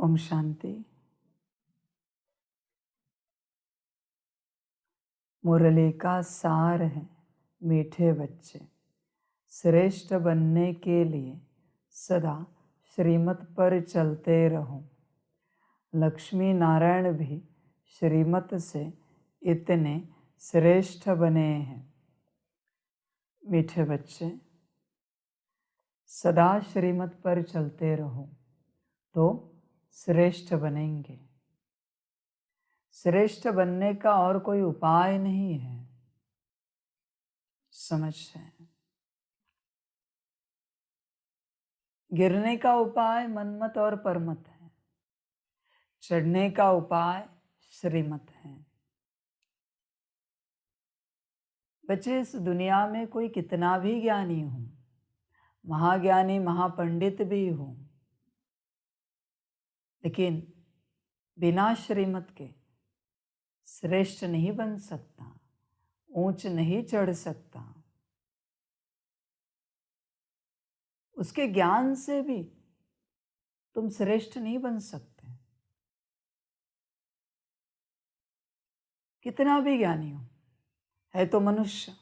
ओम शांति। मुरली का सार है मीठे बच्चे, श्रेष्ठ बनने के लिए सदा श्रीमत पर चलते रहो। लक्ष्मी नारायण भी श्रीमत से इतने श्रेष्ठ बने हैं। मीठे बच्चे, सदा श्रीमत पर चलते रहो तो श्रेष्ठ बनेंगे। श्रेष्ठ बनने का और कोई उपाय नहीं है। समझ रहे हैं? गिरने का उपाय मनमत और परमत है, चढ़ने का उपाय श्रीमत है। बच्चे, इस दुनिया में कोई कितना भी ज्ञानी हो, महाज्ञानी महापंडित भी हो, लेकिन बिना श्रीमत के श्रेष्ठ नहीं बन सकता, ऊंच नहीं चढ़ सकता। उसके ज्ञान से भी तुम श्रेष्ठ नहीं बन सकते। कितना भी ज्ञानी हो, है तो मनुष्य।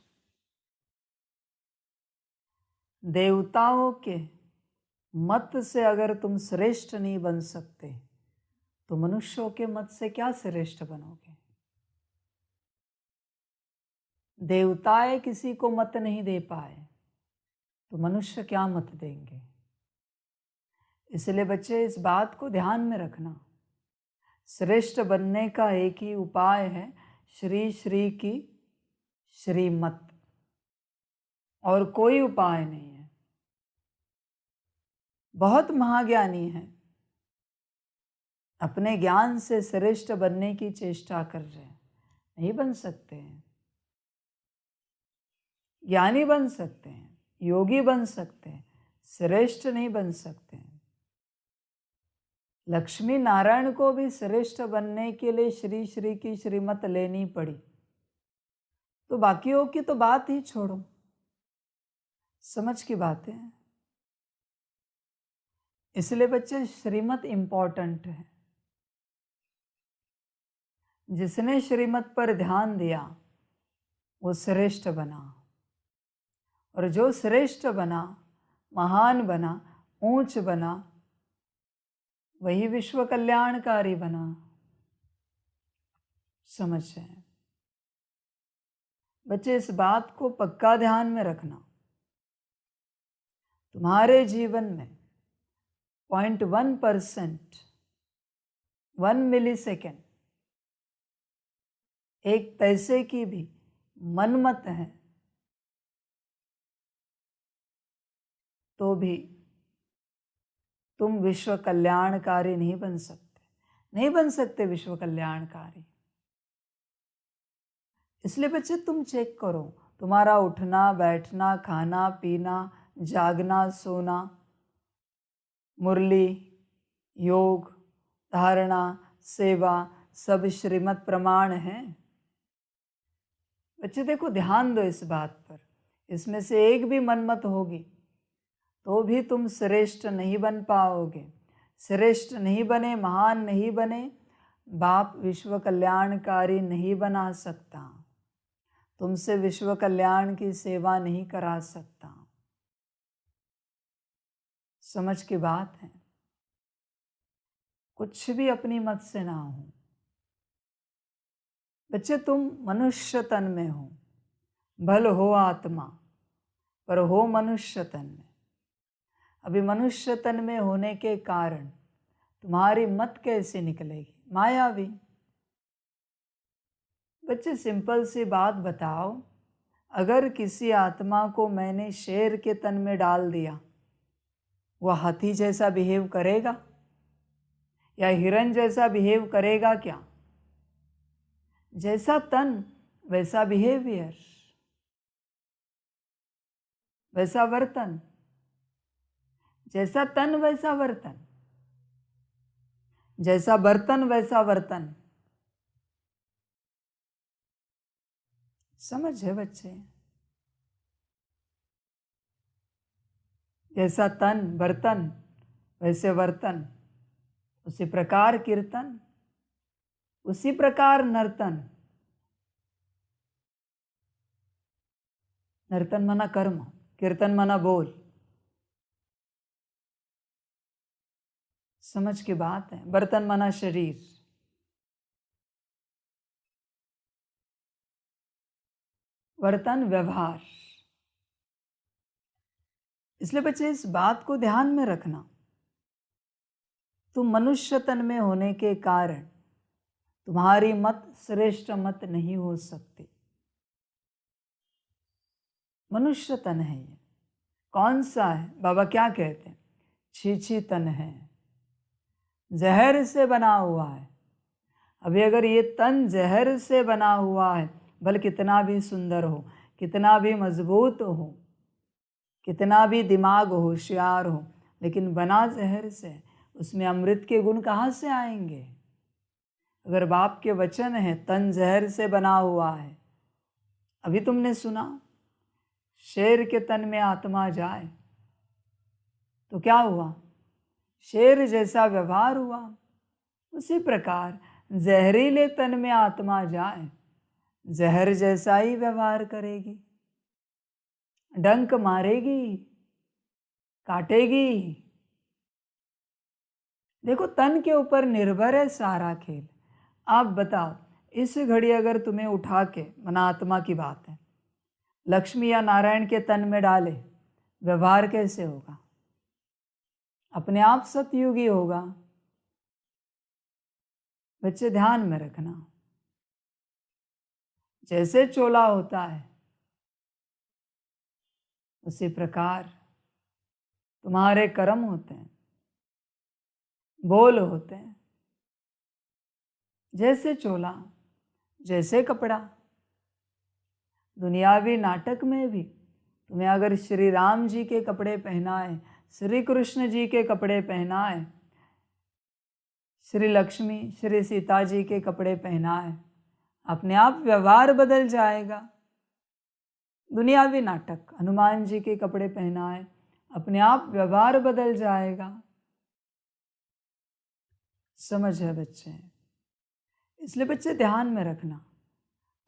देवताओं के मत से अगर तुम श्रेष्ठ नहीं बन सकते तो मनुष्यों के मत से क्या श्रेष्ठ बनोगे? देवताएं किसी को मत नहीं दे पाए तो मनुष्य क्या मत देंगे? इसलिए बच्चे, इस बात को ध्यान में रखना। श्रेष्ठ बनने का एक ही उपाय है, श्री श्री की श्रीमत, और कोई उपाय नहीं है। बहुत महाज्ञानी हैं, अपने ज्ञान से श्रेष्ठ बनने की चेष्टा कर रहे हैं, नहीं बन सकते हैं। ज्ञानी बन सकते हैं, योगी बन सकते हैं, श्रेष्ठ नहीं बन सकते हैं। लक्ष्मी नारायण को भी श्रेष्ठ बनने के लिए श्री श्री की श्रीमत लेनी पड़ी, तो बाकियों की तो बात ही छोड़ो। समझ की बात है। इसलिए बच्चे, श्रीमत इंपॉर्टेंट है। जिसने श्रीमत पर ध्यान दिया वो श्रेष्ठ बना, और जो श्रेष्ठ बना, महान बना, ऊंच बना, वही विश्व कल्याणकारी बना। समझ रहे हैं? बच्चे, इस बात को पक्का ध्यान में रखना। तुम्हारे जीवन में 0.1%, 1 मिलीसेकेंड, एक पैसे की भी मनमत है तो भी तुम विश्व कल्याणकारी नहीं बन सकते, नहीं बन सकते विश्व कल्याणकारी। इसलिए बच्चे, तुम चेक करो, तुम्हारा उठना बैठना, खाना पीना, जागना सोना, मुरली, योग, धारणा, सेवा, सब श्रीमत प्रमाण है। बच्चे देखो, ध्यान दो इस बात पर। इसमें से एक भी मनमत होगी तो भी तुम श्रेष्ठ नहीं बन पाओगे। श्रेष्ठ नहीं बने, महान नहीं बने, बाप विश्व कल्याणकारी नहीं बना सकता, तुमसे विश्व कल्याण की सेवा नहीं करा सकता। समझ की बात है? कुछ भी अपनी मत से ना हो। बच्चे, तुम मनुष्य तन में हो, भल हो आत्मा पर हो मनुष्य तन में। अभी मनुष्य तन में होने के कारण तुम्हारी मत कैसे निकलेगी? मायावी। बच्चे, सिंपल सी बात बताओ, अगर किसी आत्मा को मैंने शेर के तन में डाल दिया, वह हाथी जैसा बिहेव करेगा या हिरन जैसा बिहेव करेगा क्या? जैसा तन वैसा बिहेवियर, वैसा वर्तन। जैसा तन वैसा वर्तन, जैसा बर्तन वैसा वर्तन। समझ है बच्चे? जैसा तन बर्तन वैसे वर्तन। उसी प्रकार कीर्तन, उसी प्रकार नर्तन। नर्तन मना कर्म, कीर्तन मना बोल। समझ की बात है। बर्तन मना शरीर। वर्तन व्यवहार। इसलिए बच्चे इस बात को ध्यान में रखना, तुम मनुष्य तन में होने के कारण तुम्हारी मत श्रेष्ठ मत नहीं हो सकती। मनुष्य तन है ये। कौन सा है? बाबा क्या कहते हैं? छीछी तन है, जहर से बना हुआ है। अभी अगर ये तन जहर से बना हुआ है, भले कितना भी सुंदर हो, कितना भी मजबूत हो, कितना भी दिमाग होशियार हो, लेकिन बना जहर से, उसमें अमृत के गुण कहाँ से आएंगे? अगर बाप के वचन है तन जहर से बना हुआ है। अभी तुमने सुना शेर के तन में आत्मा जाए तो क्या हुआ? शेर जैसा व्यवहार हुआ। उसी प्रकार जहरीले तन में आत्मा जाए, जहर जैसा ही व्यवहार करेगी, डंक मारेगी, काटेगी। देखो तन के ऊपर निर्भर है सारा खेल। आप बताओ, इस घड़ी अगर तुम्हें उठा के, मना आत्मा की बात है, लक्ष्मी या नारायण के तन में डाले, व्यवहार कैसे होगा? अपने आप सतयुगी होगा। बच्चे ध्यान में रखना, जैसे चोला होता है उसी प्रकार तुम्हारे कर्म होते हैं, बोल होते हैं। जैसे चोला, जैसे कपड़ा। दुनियावी नाटक में भी तुम्हें अगर श्री राम जी के कपड़े पहनाए, श्री कृष्ण जी के कपड़े पहनाए, श्री लक्ष्मी श्री सीता जी के कपड़े पहनाए, अपने आप व्यवहार बदल जाएगा। दुनियावी नाटक, हनुमान जी के कपड़े पहनाए, अपने आप व्यवहार बदल जाएगा। समझ है बच्चे? इसलिए बच्चे ध्यान में रखना,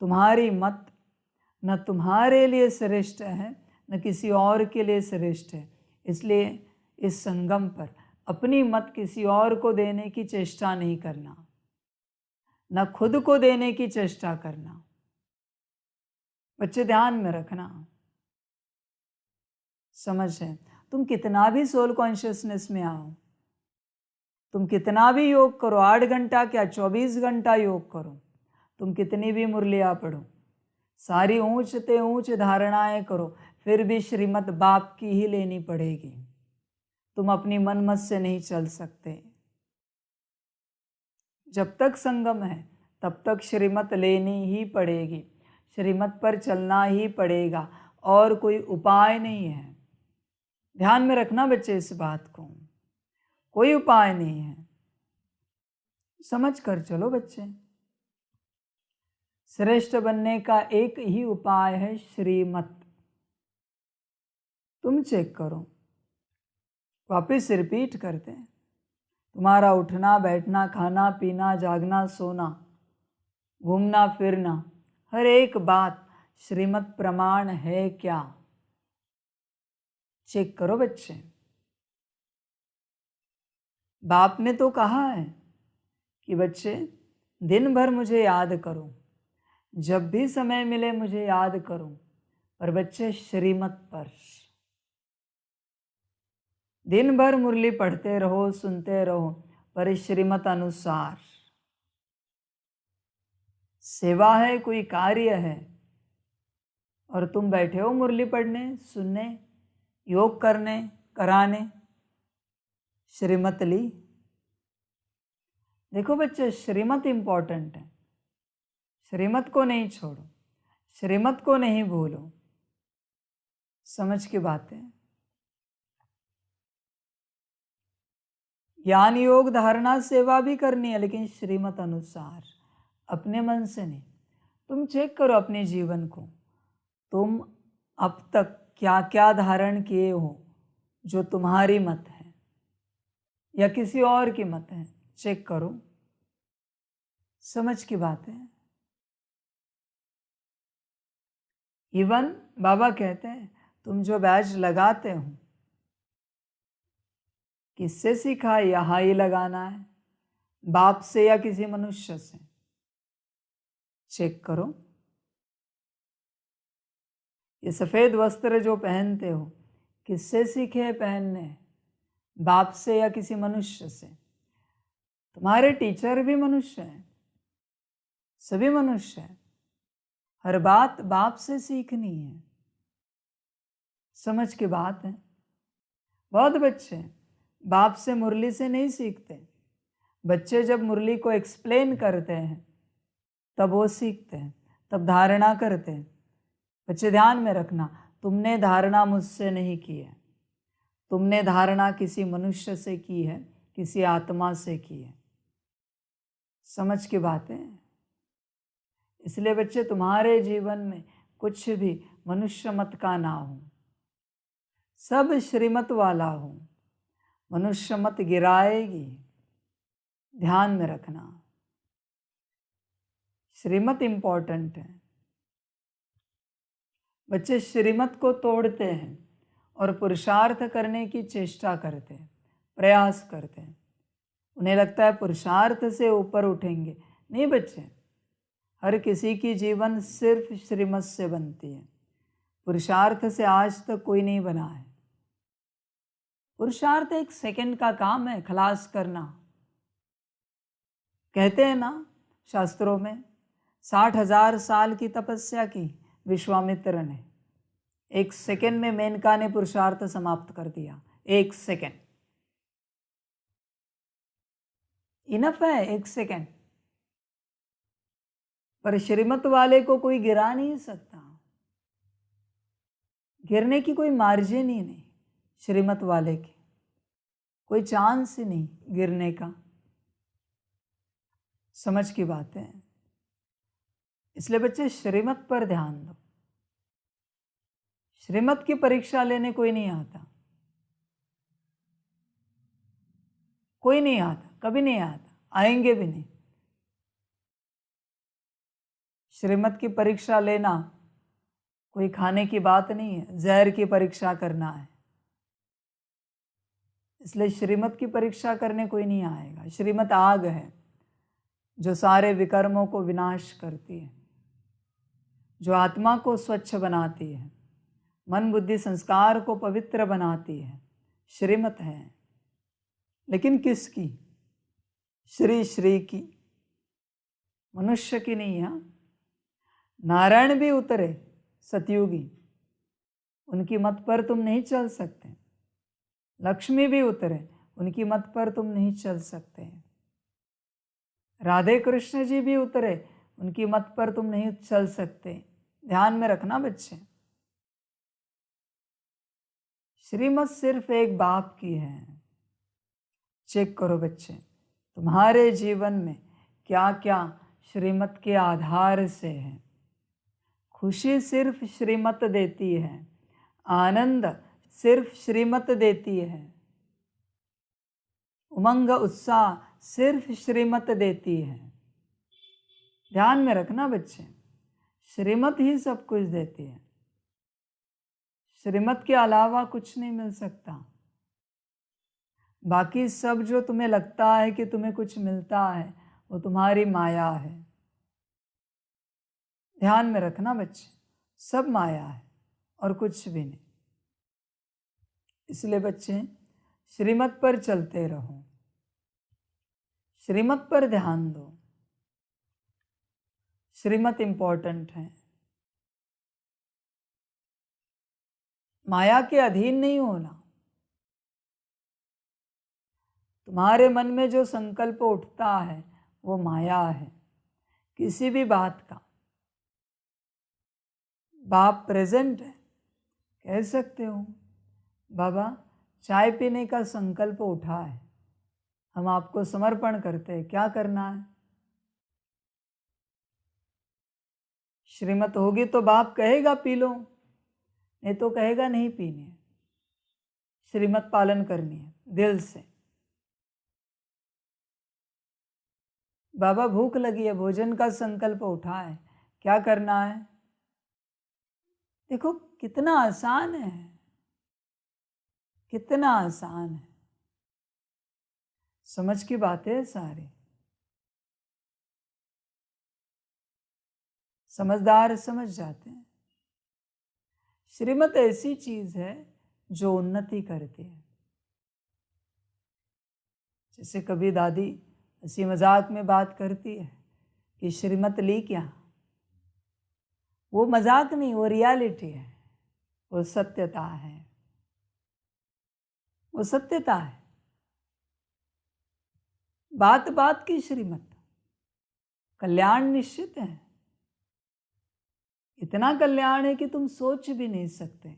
तुम्हारी मत न तुम्हारे लिए श्रेष्ठ है, न किसी और के लिए श्रेष्ठ है। इसलिए इस संगम पर अपनी मत किसी और को देने की चेष्टा नहीं करना, न खुद को देने की चेष्टा करना। बच्चे ध्यान में रखना। समझ है? तुम कितना भी सोल कॉन्शियसनेस में आओ, तुम कितना भी योग करो, 8 घंटा क्या 24 घंटा योग करो, तुम कितनी भी मुरलियाँ पढ़ो, सारी ऊंच ते ऊंच धारणाएं करो, फिर भी श्रीमत बाप की ही लेनी पड़ेगी। तुम अपनी मनमत से नहीं चल सकते। जब तक संगम है तब तक श्रीमत लेनी ही पड़ेगी, श्रीमत पर चलना ही पड़ेगा, और कोई उपाय नहीं है। ध्यान में रखना बच्चे इस बात को, कोई उपाय नहीं है। समझ कर चलो बच्चे। श्रेष्ठ बनने का एक ही उपाय है, श्रीमत। तुम चेक करो, वापस रिपीट करते हैं। तुम्हारा उठना बैठना, खाना पीना, जागना सोना, घूमना फिरना, हर एक बात श्रीमत प्रमाण है क्या? चेक करो बच्चे। बाप ने तो कहा है कि बच्चे दिन भर मुझे याद करो, जब भी समय मिले मुझे याद करो, पर बच्चे श्रीमत पर। दिन भर मुरली पढ़ते रहो, सुनते रहो, पर श्रीमत अनुसार। सेवा है, कोई कार्य है, और तुम बैठे हो मुरली पढ़ने, सुनने, योग करने, कराने, श्रीमत ली। देखो बच्चे, श्रीमत इंपॉर्टेंट है। श्रीमत को नहीं छोड़ो, श्रीमत को नहीं भूलो। समझ की बात है? ज्ञान योग धारणा सेवा भी करनी है, लेकिन श्रीमत अनुसार, अपने मन से नहीं। तुम चेक करो अपने जीवन को, तुम अब तक क्या क्या धारण किए हो जो तुम्हारी मत है या किसी और की मत है। चेक करो, समझ की बात है। इवन बाबा कहते हैं तुम जो बैज लगाते हो, किससे सीखा? यहाँ ही लगाना है, बाप से या किसी मनुष्य से? चेक करो। ये सफेद वस्त्र जो पहनते हो, किससे सीखे हैं पहनने? बाप से या किसी मनुष्य से? तुम्हारे टीचर भी मनुष्य हैं, सभी मनुष्य हैं। हर बात बाप से सीखनी है, समझ की बात है। बहुत बच्चे बाप से मुरली से नहीं सीखते। बच्चे जब मुरली को एक्सप्लेन करते हैं तब वो सीखते हैं, तब धारणा करते हैं। बच्चे ध्यान में रखना, तुमने धारणा मुझसे नहीं की है, तुमने धारणा किसी मनुष्य से की है, किसी आत्मा से की है। समझ की बात है। इसलिए बच्चे तुम्हारे जीवन में कुछ भी मनुष्य मत का ना हो, सब श्रीमत वाला हो। मनुष्य मत गिराएगी, ध्यान में रखना। श्रीमत इंपॉर्टेंट है। बच्चे श्रीमत को तोड़ते हैं और पुरुषार्थ करने की चेष्टा करते हैं, प्रयास करते हैं। उन्हें लगता है पुरुषार्थ से ऊपर उठेंगे। नहीं बच्चे, हर किसी की जीवन सिर्फ श्रीमत से बनती है। पुरुषार्थ से आज तक कोई नहीं बना है। पुरुषार्थ एक सेकंड का काम है, खलास करना। कहते हैं ना शास्त्रों में, 60,000 साल की तपस्या की विश्वामित्र ने, 1 सेकंड में मेनका ने पुरुषार्थ समाप्त कर दिया। 1 सेकंड इनफ है, 1 सेकंड। पर श्रीमत वाले को कोई गिरा नहीं सकता, गिरने की कोई मार्जिन ही नहीं। श्रीमत वाले की कोई चांस ही नहीं गिरने का। समझ की बात है। इसलिए बच्चे श्रीमत पर ध्यान दो। श्रीमत की परीक्षा लेने कोई नहीं आता, कोई नहीं आता, कभी नहीं आता, आएंगे भी नहीं। श्रीमत की परीक्षा लेना कोई खाने की बात नहीं है, जहर की परीक्षा करना है। इसलिए श्रीमत की परीक्षा करने कोई नहीं आएगा। श्रीमत आग है जो सारे विकर्मों को विनाश करती है, जो आत्मा को स्वच्छ बनाती है, मन बुद्धि संस्कार को पवित्र बनाती है। श्रीमत है, लेकिन किसकी? श्री श्री की, मनुष्य की नहीं है। नारायण भी उतरे सतयुगी, उनकी मत पर तुम नहीं चल सकते। लक्ष्मी भी उतरे, उनकी मत पर तुम नहीं चल सकते। राधे कृष्ण जी भी उतरे, उनकी मत पर तुम नहीं चल सकते। ध्यान में रखना बच्चे, श्रीमत सिर्फ एक बाप की है। चेक करो बच्चे, तुम्हारे जीवन में क्या क्या श्रीमत के आधार से है। खुशी सिर्फ श्रीमत देती है, आनंद सिर्फ श्रीमत देती है, उमंग उत्साह सिर्फ श्रीमत देती है। ध्यान में रखना बच्चे, श्रीमत ही सब कुछ देती है। श्रीमत के अलावा कुछ नहीं मिल सकता। बाकी सब जो तुम्हें लगता है कि तुम्हें कुछ मिलता है, वो तुम्हारी माया है। ध्यान में रखना बच्चे, सब माया है और कुछ भी नहीं। इसलिए बच्चे श्रीमत पर चलते रहो, श्रीमत पर ध्यान दो। श्रीमत इंपॉर्टेंट है। माया के अधीन नहीं होना। तुम्हारे मन में जो संकल्प उठता है वो माया है, किसी भी बात का। बाप प्रेजेंट है, कह सकते हो बाबा चाय पीने का संकल्प उठा है, हम आपको समर्पण करते हैं, क्या करना है? श्रीमत होगी तो बाप कहेगा पी लो, नहीं तो कहेगा नहीं पीनी है। श्रीमत पालन करनी है दिल से। बाबा भूख लगी है, भोजन का संकल्प उठा है, क्या करना है? देखो कितना आसान है, कितना आसान है। समझ की बातें है सारी। समझदार समझ जाते हैं। श्रीमत ऐसी चीज है जो उन्नति करती है। जैसे कभी दादी हंसी मजाक में बात करती है कि श्रीमत ली क्या, वो मजाक नहीं, वो रियलिटी है, वो सत्यता है, वो सत्यता है। बात बात की श्रीमत, कल्याण निश्चित है। इतना कल्याण है कि तुम सोच भी नहीं सकते।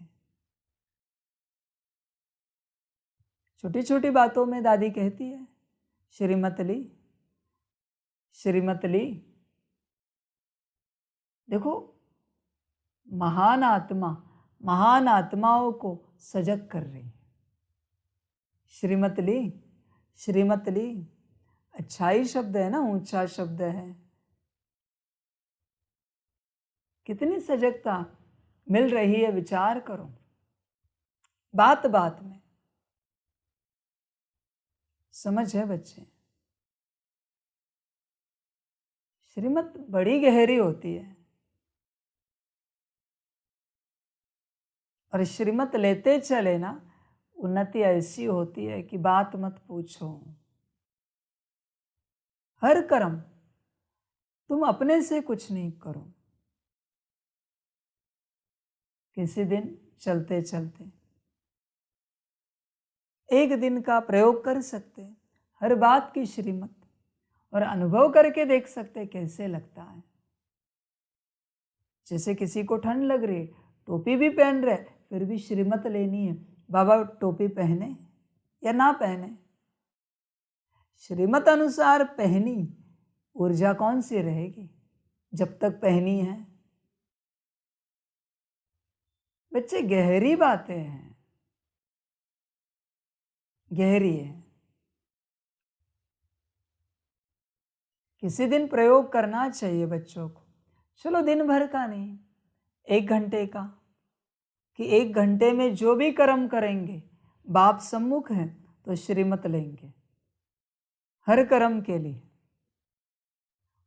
छोटी छोटी बातों में दादी कहती है श्रीमत ली, श्रीमत ली। देखो महान आत्मा महान आत्माओं को सजग कर रही है। श्रीमत ली, श्रीमत ली, अच्छा ही शब्द है ना, ऊंचा शब्द है। कितनी सजगता मिल रही है, विचार करो। बात बात में समझ है बच्चे। श्रीमत बड़ी गहरी होती है और श्रीमत लेते चले ना, उन्नति ऐसी होती है कि बात मत पूछो। हर कर्म तुम अपने से कुछ नहीं करो। किसी दिन चलते चलते एक दिन का प्रयोग कर सकते, हर बात की श्रीमत, और अनुभव करके देख सकते कैसे लगता है। जैसे किसी को ठंड लग रही, टोपी भी पहन रहे, फिर भी श्रीमत लेनी है, बाबा टोपी पहने या ना पहने। श्रीमत अनुसार पहनी, ऊर्जा कौन सी रहेगी जब तक पहनी है। बच्चे गहरी बातें हैं, गहरी है। किसी दिन प्रयोग करना चाहिए बच्चों को। चलो दिन भर का नहीं, 1 घंटे का, कि 1 घंटे में जो भी कर्म करेंगे बाप सम्मुख है तो श्रीमत लेंगे हर कर्म के लिए,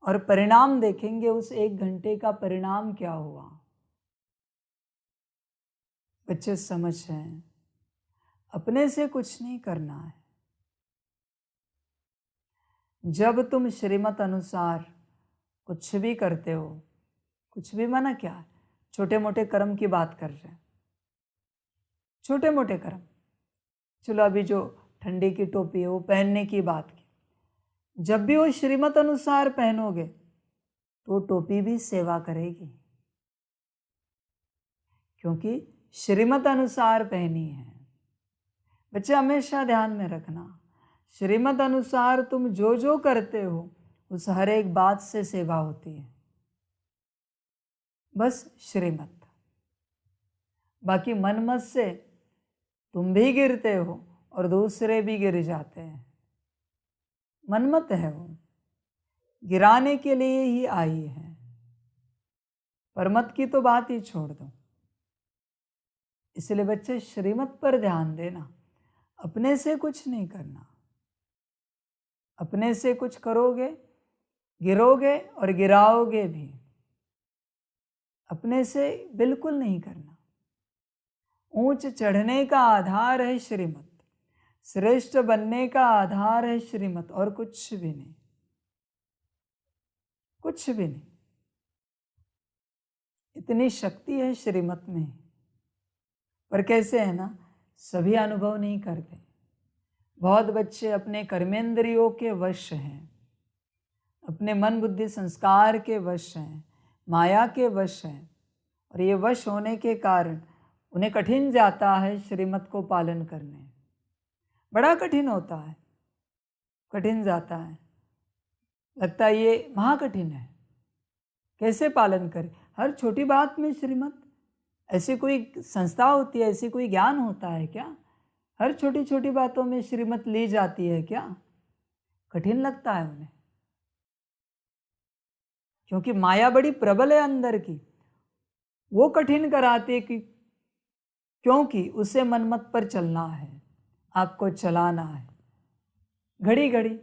और परिणाम देखेंगे उस 1 घंटे का परिणाम क्या हुआ। बच्चे समझ हैं, अपने से कुछ नहीं करना है। जब तुम श्रीमत अनुसार कुछ भी करते हो, कुछ भी माना क्या, छोटे मोटे कर्म की बात कर रहे हैं, छोटे मोटे कर्म। चलो अभी जो ठंडी की टोपी है वो पहनने की बात की, जब भी वो श्रीमत अनुसार पहनोगे तो टोपी भी सेवा करेगी, क्योंकि श्रीमत अनुसार पहनी है। बच्चे हमेशा ध्यान में रखना, श्रीमत अनुसार तुम जो जो करते हो उस हर एक बात से सेवा होती है, बस श्रीमत। बाकी मनमत से तुम भी गिरते हो और दूसरे भी गिर जाते हैं। मनमत है वो, गिराने के लिए ही आई है। परमत की तो बात ही छोड़ दो। इसलिए बच्चे श्रीमत पर ध्यान देना, अपने से कुछ नहीं करना। अपने से कुछ करोगे गिरोगे और गिराओगे भी। अपने से बिल्कुल नहीं करना। ऊंच चढ़ने का आधार है श्रीमत, श्रेष्ठ बनने का आधार है श्रीमत, और कुछ भी नहीं, कुछ भी नहीं। इतनी शक्ति है श्रीमत में, पर कैसे है ना, सभी अनुभव नहीं करते। बहुत बच्चे अपने कर्मेंद्रियों के वश हैं, अपने मन बुद्धि संस्कार के वश हैं, माया के वश हैं, और ये वश होने के कारण उन्हें कठिन जाता है श्रीमत को पालन करने। बड़ा कठिन होता है, कठिन जाता है, लगता है ये महाकठिन है, कैसे पालन करें। हर छोटी बात में श्रीमत, ऐसी कोई संस्था होती है, ऐसी कोई ज्ञान होता है क्या? हर छोटी छोटी बातों में श्रीमत ली जाती है क्या? कठिन लगता है उन्हें। क्योंकि माया बड़ी प्रबल है अंदर की, वो कठिन कराती है कि क्योंकि उसे मनमत पर चलना है, आपको चलाना है घड़ी घड़ी।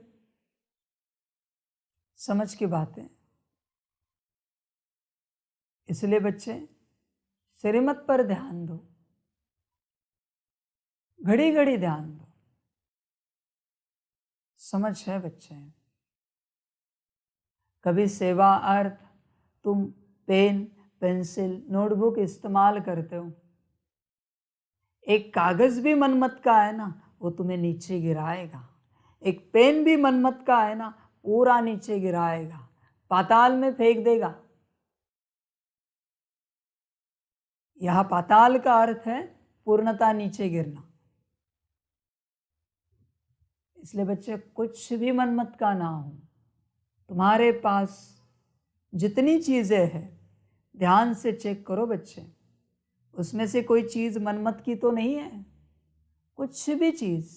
समझ की बातें। इसलिए बच्चे श्रीमत पर ध्यान दो, घड़ी घड़ी ध्यान दो। समझ है बच्चे? कभी सेवा अर्थ तुम पेन पेंसिल नोटबुक इस्तेमाल करते हो, एक कागज भी मनमत का है ना, वो तुम्हें नीचे गिराएगा। एक पेन भी मनमत का है ना, पूरा नीचे गिराएगा, पाताल में फेंक देगा। यह पाताल का अर्थ है पूर्णता नीचे गिरना। इसलिए बच्चे कुछ भी मनमत का ना हो, तुम्हारे पास जितनी चीजें हैं ध्यान से चेक करो बच्चे, उसमें से कोई चीज मनमत की तो नहीं है। कुछ भी चीज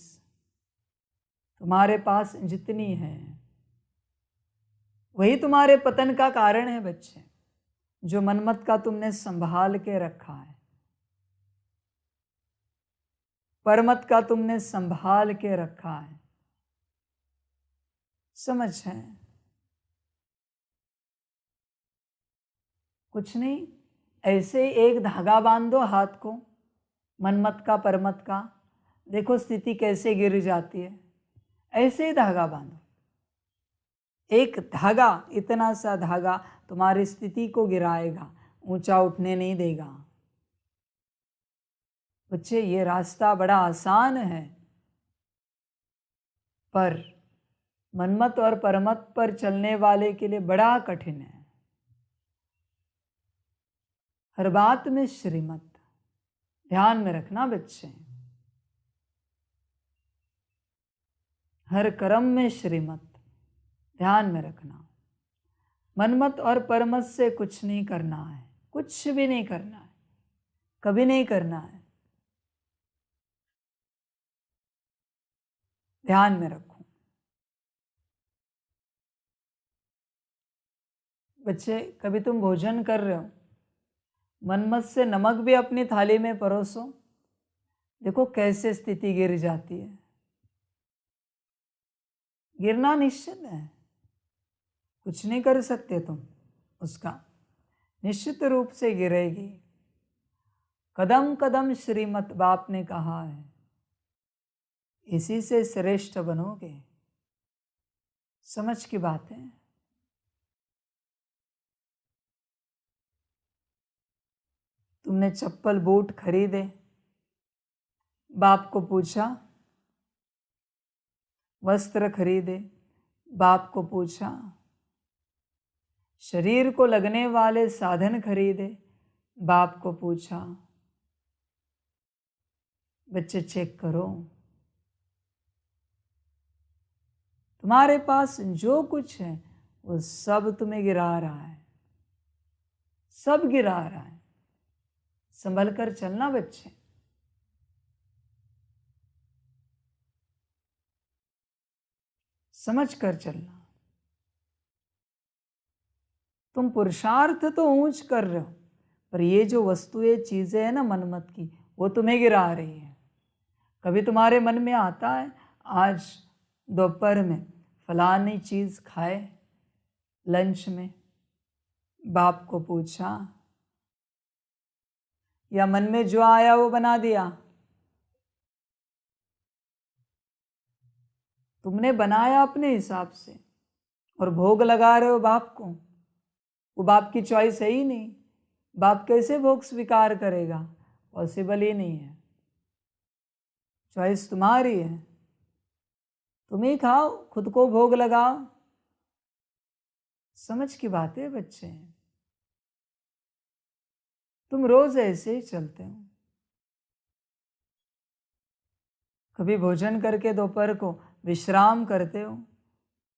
तुम्हारे पास जितनी है वही तुम्हारे पतन का कारण है बच्चे, जो मनमत का तुमने संभाल के रखा है, परमत का तुमने संभाल के रखा है। समझ है? कुछ नहीं, ऐसे एक धागा बांध दो हाथ को, मनमत का परमत का, देखो स्थिति कैसे गिर जाती है। ऐसे ही धागा बांधो, एक धागा, इतना सा धागा तुम्हारी स्थिति को गिराएगा, ऊंचा उठने नहीं देगा। बच्चे ये रास्ता बड़ा आसान है, पर मनमत और परमत पर चलने वाले के लिए बड़ा कठिन है। हर बात में श्रीमत ध्यान में रखना बच्चे, हर कर्म में श्रीमत ध्यान में रखना। मनमत और परमत से कुछ नहीं करना है, कुछ भी नहीं करना है, कभी नहीं करना है। ध्यान में रखो बच्चे। कभी तुम भोजन कर रहे हो, मनमत से नमक भी अपनी थाली में परोसो, देखो कैसे स्थिति गिर जाती है। गिरना निश्चित है, कुछ नहीं कर सकते तुम उसका, निश्चित रूप से गिरेगी। कदम कदम श्रीमत बाप ने कहा है, इसी से श्रेष्ठ बनोगे। समझ की बात है। तुमने चप्पल बूट खरीदे, बाप को पूछा, वस्त्र खरीदे, बाप को पूछा, शरीर को लगने वाले साधन खरीदे, बाप को पूछा। बच्चे चेक करो, तुम्हारे पास जो कुछ है वो सब तुम्हें गिरा रहा है, सब गिरा रहा है। संभल कर चलना बच्चे, समझ कर चलना। तुम पुरुषार्थ तो ऊंच कर रहे हो, पर ये जो वस्तुएं चीजें हैं ना मनमत की, वो तुम्हें गिरा रही है। कभी तुम्हारे मन में आता है आज दोपहर में फलानी चीज खाए, लंच में, बाप को पूछा, या मन में जो आया वो बना दिया? तुमने बनाया अपने हिसाब से और भोग लगा रहे हो बाप को। वो बाप की चॉइस है ही नहीं, बाप कैसे भोग स्वीकार करेगा? पॉसिबल ही नहीं है। चॉइस तुम्हारी है, तुम ही खाओ, खुद को भोग लगाओ। समझ की बात है बच्चे, तुम रोज ऐसे ही चलते हो। कभी भोजन करके दोपहर को विश्राम करते हो,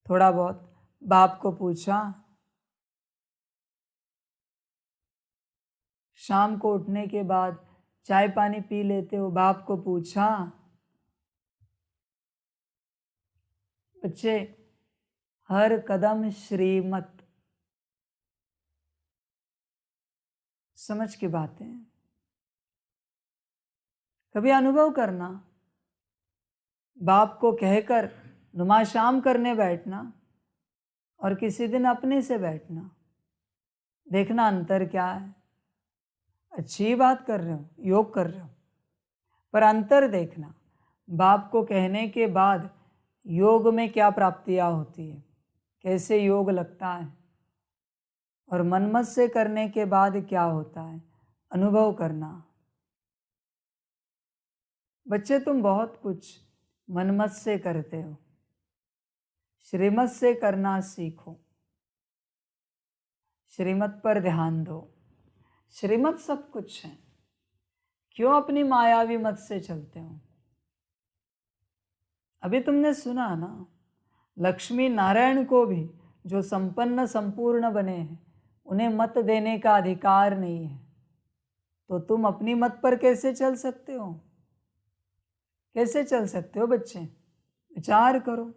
थोड़ा बहुत बाप को पूछा, शाम को उठने के बाद चाय पानी पी लेते हो, बाप को पूछा। बच्चे हर कदम श्रीमत, समझ की बातें कभी अनुभव करना, बाप को कहकर नुमाशाम करने बैठना और किसी दिन अपने से बैठना, देखना अंतर क्या है। अच्छी बात कर रहे हो, योग कर रहे हो, पर अंतर देखना, बाप को कहने के बाद योग में क्या प्राप्तियां होती है, कैसे योग लगता है, और मनमत से करने के बाद क्या होता है, अनुभव करना। बच्चे तुम बहुत कुछ मनमत से करते हो, श्रीमत से करना सीखो, श्रीमत पर ध्यान दो। श्रीमत सब कुछ है, क्यों अपनी मायावी मत से चलते हो। अभी तुमने सुना ना, लक्ष्मी नारायण को भी जो संपन्न संपूर्ण बने हैं उन्हें मत देने का अधिकार नहीं है, तो तुम अपनी मत पर कैसे चल सकते हो? कैसे चल सकते हो बच्चे? विचार करो।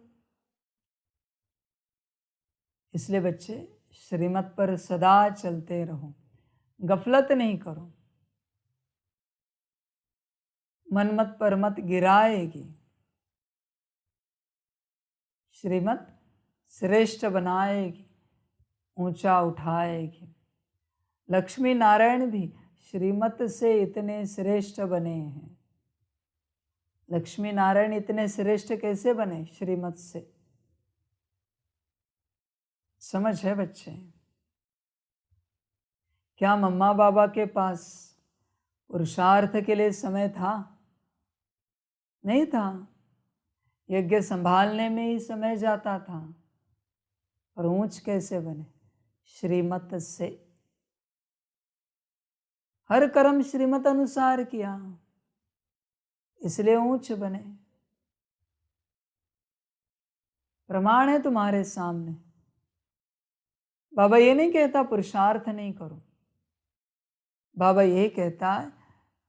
इसलिए बच्चे श्रीमत पर सदा चलते रहो, गफलत नहीं करो। मनमत पर मत गिराएगी, श्रीमत श्रेष्ठ बनाएगी, ऊंचा उठाएगी। लक्ष्मी नारायण भी श्रीमत से इतने श्रेष्ठ बने हैं। लक्ष्मी नारायण इतने श्रेष्ठ कैसे बने? श्रीमत से। समझ है बच्चे? क्या मम्मा बाबा के पास पुरुषार्थ के लिए समय था? नहीं था। यज्ञ संभालने में ही समय जाता था। और ऊंच कैसे बने? श्रीमत से। हर कर्म श्रीमत अनुसार किया, इसलिए ऊंच बने। प्रमाण है तुम्हारे सामने। बाबा ये नहीं कहता पुरुषार्थ नहीं करो, बाबा ये कहता है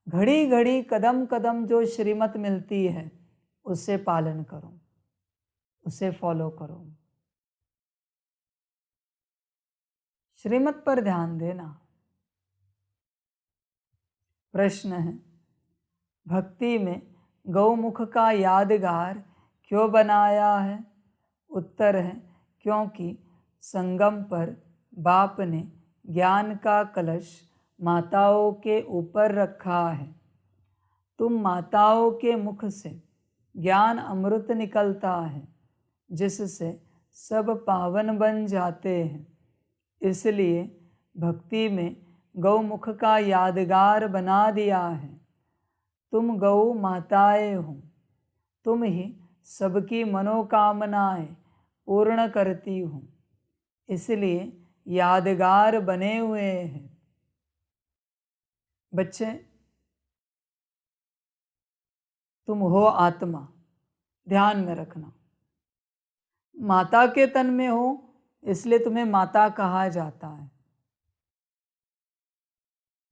घड़ी घड़ी कदम कदम जो श्रीमत मिलती है उससे पालन करो, उसे फॉलो करो। श्रीमत पर ध्यान देना। प्रश्न है, भक्ति में गौमुख का यादगार क्यों बनाया है? उत्तर है, क्योंकि संगम पर बाप ने ज्ञान का कलश माताओं के ऊपर रखा है। तुम माताओं के मुख से ज्ञान अमृत निकलता है, जिससे सब पावन बन जाते हैं। इसलिए भक्ति में गौमुख का यादगार बना दिया है। तुम गौ माताएं हो, तुम ही सबकी मनोकामनाएं पूर्ण करती हो, इसलिए यादगार बने हुए हैं। बच्चे, तुम हो आत्मा, ध्यान में रखना। माता के तन में हो, इसलिए तुम्हें माता कहा जाता है,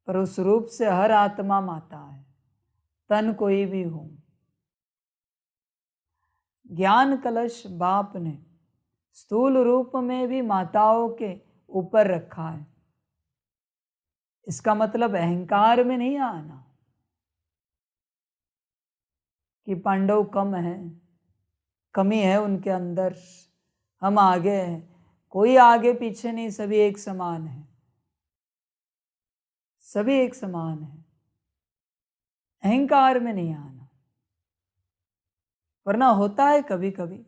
पर उस रूप से हर आत्मा माता है, तन कोई भी हो। ज्ञान कलश बाप ने स्थूल रूप में भी माताओं के ऊपर रखा है। इसका मतलब अहंकार में नहीं आना कि पांडव कम है, कमी है उनके अंदर, हम आगे हैं। कोई आगे पीछे नहीं, सभी एक समान है, सभी एक समान है। अहंकार में नहीं आना, वरना होता है कभी कभी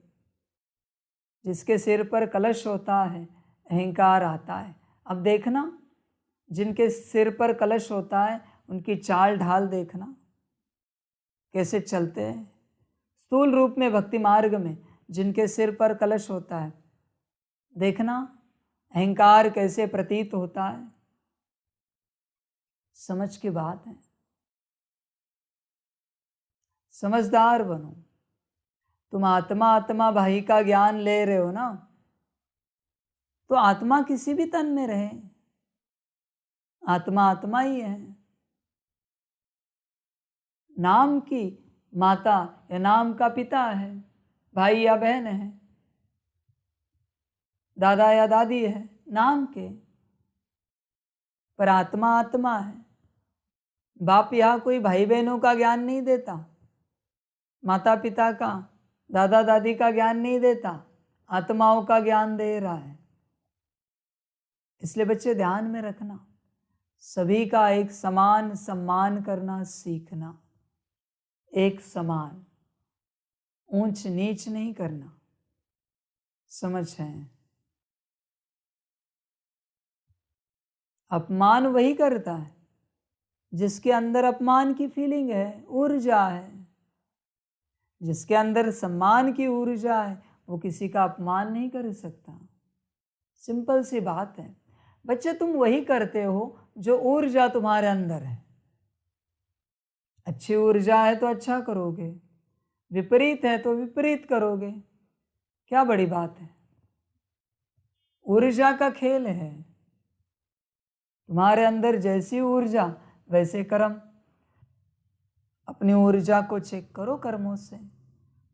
जिसके सिर पर कलश होता है अहंकार आता है। अब देखना, जिनके सिर पर कलश होता है उनकी चाल ढाल देखना कैसे चलते हैं। स्थूल रूप में भक्ति मार्ग में जिनके सिर पर कलश होता है, देखना अहंकार कैसे प्रतीत होता है। समझ की बात है। समझदार बनो। तुम आत्मा आत्मा भाई का ज्ञान ले रहे हो ना, तो आत्मा किसी भी तन में रहे, आत्मा आत्मा ही है। नाम की माता या नाम का पिता है, भाई या बहन है, दादा या दादी है, नाम के। पर आत्मा आत्मा है। बाप यहाँ कोई भाई बहनों का ज्ञान नहीं देता, माता पिता का, दादा दादी का ज्ञान नहीं देता, आत्माओं का ज्ञान दे रहा है। इसलिए बच्चे ध्यान में रखना, सभी का एक समान सम्मान करना सीखना, एक समान, ऊंच नीच नहीं करना। समझ है? अपमान वही करता है जिसके अंदर अपमान की फीलिंग है, ऊर्जा है। जिसके अंदर सम्मान की ऊर्जा है वो किसी का अपमान नहीं कर सकता। सिंपल सी बात है। बच्चे तुम वही करते हो जो ऊर्जा तुम्हारे अंदर है। अच्छी ऊर्जा है तो अच्छा करोगे, विपरीत है तो विपरीत करोगे। क्या बड़ी बात है? ऊर्जा का खेल है। तुम्हारे अंदर जैसी ऊर्जा वैसे कर्म। अपनी ऊर्जा को चेक करो कर्मों से,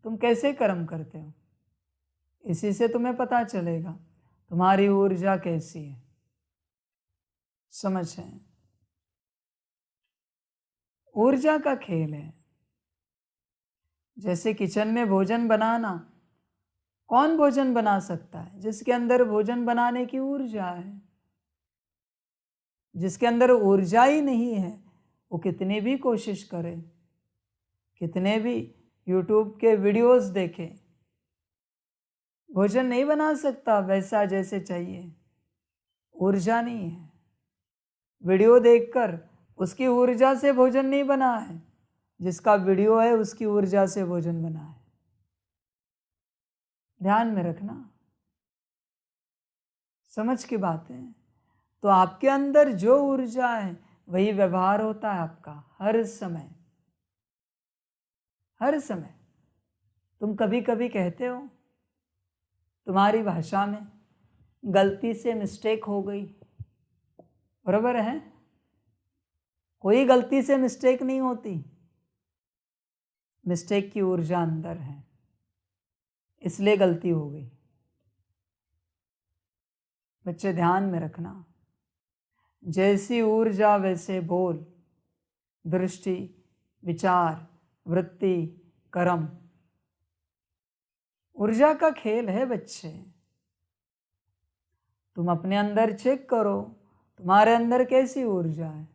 तुम कैसे कर्म करते हो। इसी से तुम्हें पता चलेगा तुम्हारी ऊर्जा कैसी है। समझ है? ऊर्जा का खेल है। जैसे किचन में भोजन बनाना, कौन भोजन बना सकता है? जिसके अंदर भोजन बनाने की ऊर्जा है। जिसके अंदर ऊर्जा ही नहीं है वो कितनी भी कोशिश करे, कितने भी यूट्यूब के वीडियोस देखे, भोजन नहीं बना सकता वैसा जैसे चाहिए। ऊर्जा नहीं है। वीडियो देखकर उसकी ऊर्जा से भोजन नहीं बना है, जिसका वीडियो है उसकी ऊर्जा से भोजन बना है। ध्यान में रखना, समझ की बात है। तो आपके अंदर जो ऊर्जा है वही व्यवहार होता है आपका हर समय। हर समय तुम कभी कभी कहते हो तुम्हारी भाषा में गलती से मिस्टेक हो गई, बराबर है? कोई गलती से मिस्टेक नहीं होती। मिस्टेक की ऊर्जा अंदर है, इसलिए गलती हो गई। बच्चे ध्यान में रखना, जैसी ऊर्जा वैसे बोल, दृष्टि, विचार, वृत्ति, कर्म। ऊर्जा का खेल है बच्चे। तुम अपने अंदर चेक करो तुम्हारे अंदर कैसी ऊर्जा है,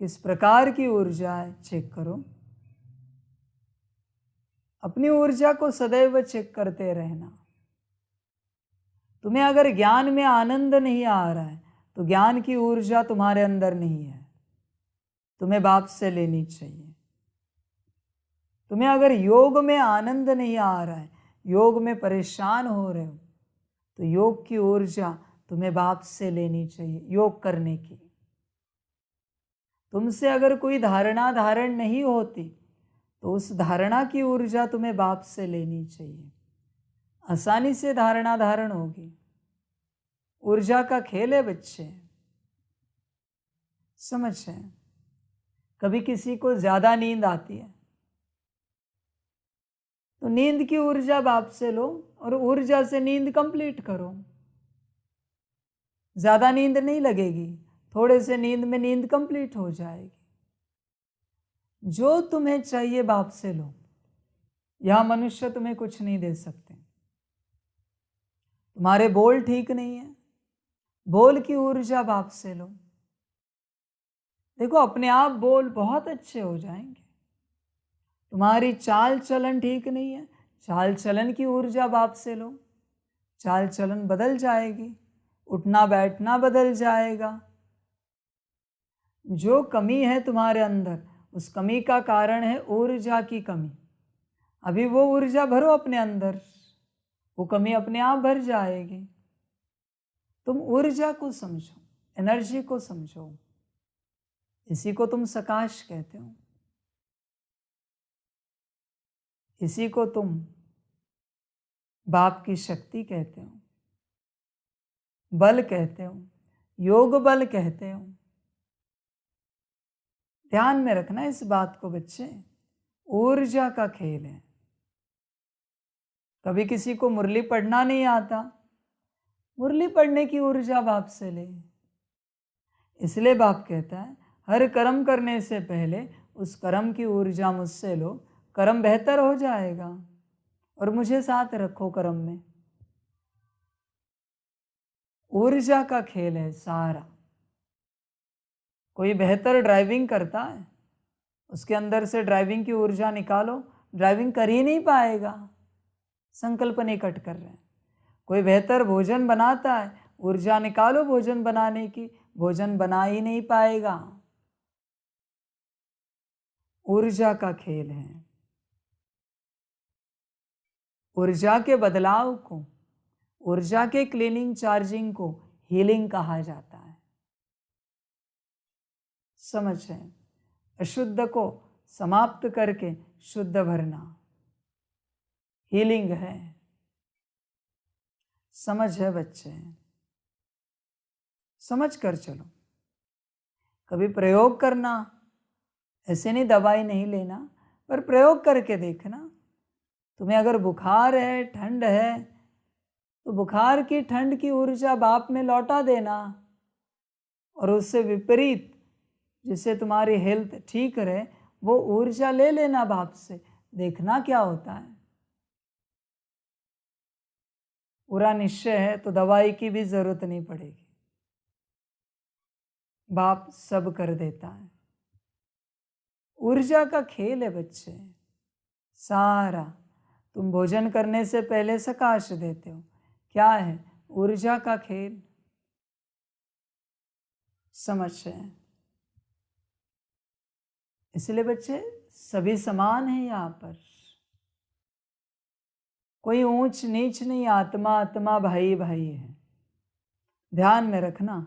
किस प्रकार की ऊर्जा है, चेक करो। अपनी ऊर्जा को सदैव चेक करते रहना। तुम्हें अगर ज्ञान में आनंद नहीं आ रहा है तो ज्ञान की ऊर्जा तुम्हारे अंदर नहीं है, तुम्हें बाप से लेनी चाहिए। तुम्हें अगर योग में आनंद नहीं आ रहा है, योग में परेशान हो रहे हो, तो योग की ऊर्जा तुम्हें बाप से लेनी चाहिए योग करने की। तुमसे अगर कोई धारणा धारण नहीं होती तो उस धारणा की ऊर्जा तुम्हें बाप से लेनी चाहिए, आसानी से धारणा धारण होगी। ऊर्जा का खेल है बच्चे। समझ है? कभी किसी को ज्यादा नींद आती है तो नींद की ऊर्जा बाप से लो और ऊर्जा से नींद कंप्लीट करो। ज्यादा नींद नहीं लगेगी, थोड़े से नींद में नींद कंप्लीट हो जाएगी। जो तुम्हें चाहिए बाप से लो। यह मनुष्य तुम्हें कुछ नहीं दे सकते। तुम्हारे बोल ठीक नहीं है, बोल की ऊर्जा बाप से लो। देखो अपने आप बोल बहुत अच्छे हो जाएंगे। तुम्हारी चाल चलन ठीक नहीं है, चाल चलन की ऊर्जा बाप से लो, चाल चलन बदल जाएगी, उठना बैठना बदल जाएगा। जो कमी है तुम्हारे अंदर उस कमी का कारण है ऊर्जा की कमी। अभी वो ऊर्जा भरो अपने अंदर, वो कमी अपने आप भर जाएगी। तुम ऊर्जा को समझो, एनर्जी को समझो। इसी को तुम सकाश कहते हो, इसी को तुम बाप की शक्ति कहते हो, बल कहते हो, योग बल कहते हो। ध्यान में रखना इस बात को बच्चे, ऊर्जा का खेल है। कभी किसी को मुरली पढ़ना नहीं आता, मुरली पढ़ने की ऊर्जा बाप से ले। इसलिए बाप कहता है हर कर्म करने से पहले उस कर्म की ऊर्जा मुझसे लो, कर्म बेहतर हो जाएगा और मुझे साथ रखो कर्म में। ऊर्जा का खेल है सारा। कोई बेहतर ड्राइविंग करता है, उसके अंदर से ड्राइविंग की ऊर्जा निकालो, ड्राइविंग कर ही नहीं पाएगा, संकल्प नहीं कट कर रहे हैं। कोई बेहतर भोजन बनाता है, ऊर्जा निकालो भोजन बनाने की, भोजन बना ही नहीं पाएगा। ऊर्जा का खेल है। ऊर्जा के बदलाव को, ऊर्जा के क्लीनिंग चार्जिंग को हीलिंग कहा जाता है। समझ है? अशुद्ध को समाप्त करके शुद्ध भरना हीलिंग है। समझ है बच्चे? समझ कर चलो। कभी प्रयोग करना, ऐसे नहीं दवाई नहीं लेना, पर प्रयोग करके देखना। तुम्हें अगर बुखार है, ठंड है, तो बुखार की ठंड की ऊर्जा बाप में लौटा देना, और उससे विपरीत जिससे तुम्हारी हेल्थ ठीक रहे वो ऊर्जा ले लेना बाप से। देखना क्या होता है। पूरा निश्चय है तो दवाई की भी जरूरत नहीं पड़ेगी, बाप सब कर देता है। ऊर्जा का खेल है बच्चे सारा। तुम भोजन करने से पहले सकाश देते हो, क्या है? ऊर्जा का खेल। समझ है? इसलिए बच्चे सभी समान हैं यहाँ पर, कोई ऊंच नीच नहीं, आत्मा आत्मा भाई भाई है। ध्यान में रखना,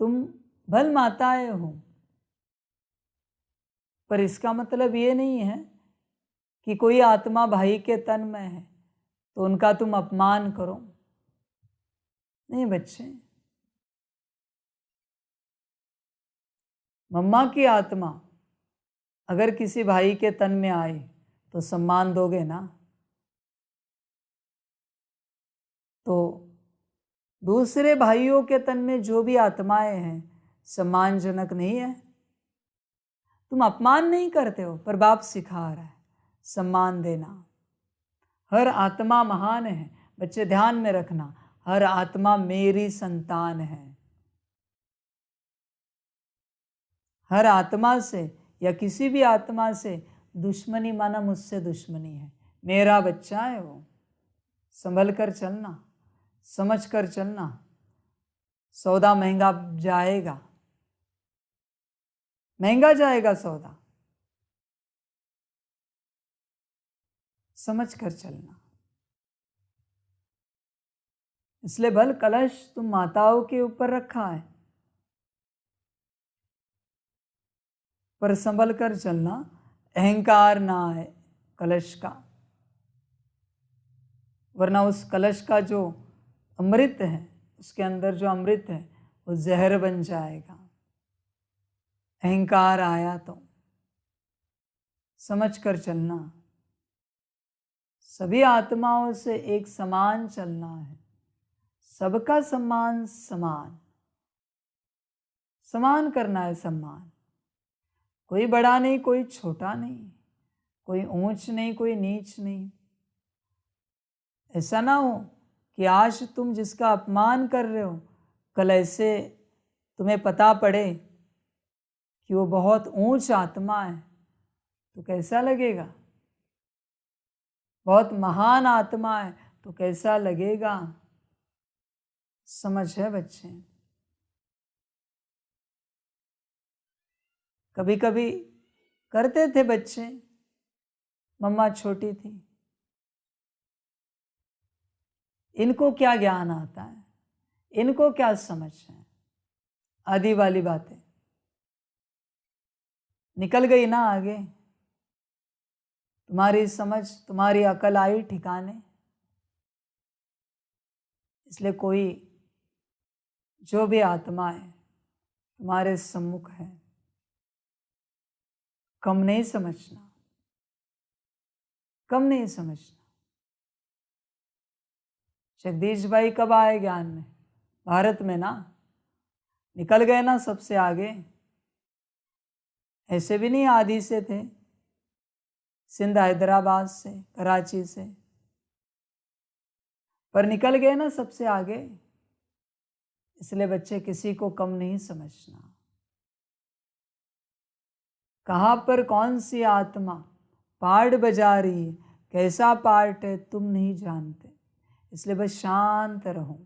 तुम भल माताएं हो, पर इसका मतलब ये नहीं है कि कोई आत्मा भाई के तन में है तो उनका तुम अपमान करो। नहीं बच्चे, मम्मा की आत्मा अगर किसी भाई के तन में आए तो सम्मान दोगे ना? तो दूसरे भाइयों के तन में जो भी आत्माएं हैं सम्मानजनक नहीं है। तुम अपमान नहीं करते हो, पर बाप सिखा रहा है सम्मान देना। हर आत्मा महान है बच्चे, ध्यान में रखना, हर आत्मा मेरी संतान है। हर आत्मा से या किसी भी आत्मा से दुश्मनी माना मुझसे दुश्मनी है, मेरा बच्चा है वो। संभल कर चलना, समझ कर चलना। सौदा महंगा जाएगा, महंगा जाएगा सौदा, समझ कर चलना। इसलिए भल कलश तुम माताओं के ऊपर रखा है, पर संभल कर चलना, अहंकार ना है कलश का, वरना उस कलश का जो अमृत है, उसके अंदर जो अमृत है वो जहर बन जाएगा। अहंकार आया तो समझ कर चलना। सभी आत्माओं से एक समान चलना है, सबका सम्मान समान, समान करना है सम्मान। कोई बड़ा नहीं, कोई छोटा नहीं, कोई ऊंच नहीं, कोई नीच नहीं। ऐसा ना हो कि आज तुम जिसका अपमान कर रहे हो, कल ऐसे तुम्हें पता पड़े कि वो बहुत ऊंच आत्मा है, तो कैसा लगेगा? बहुत महान आत्मा है तो कैसा लगेगा? समझ है बच्चे? कभी कभी करते थे बच्चे, मम्मा छोटी थी, इनको क्या ज्ञान आता है, इनको क्या समझ है, आदि वाली बातें निकल गई ना आगे। तुम्हारी समझ, तुम्हारी अकल आई ठिकाने। इसलिए कोई जो भी आत्मा है तुम्हारे सम्मुख है, कम नहीं समझना, कम नहीं समझना। जगदीश भाई कब आए ज्ञान में? भारत में ना, निकल गए ना सबसे आगे। ऐसे भी नहीं आदि से थे, सिंध हैदराबाद से, कराची से, पर निकल गए ना सबसे आगे। इसलिए बच्चे किसी को कम नहीं समझना। कहाँ पर कौन सी आत्मा पार्ट बजा रही है, कैसा पार्ट है तुम नहीं जानते। इसलिए बस शांत रहो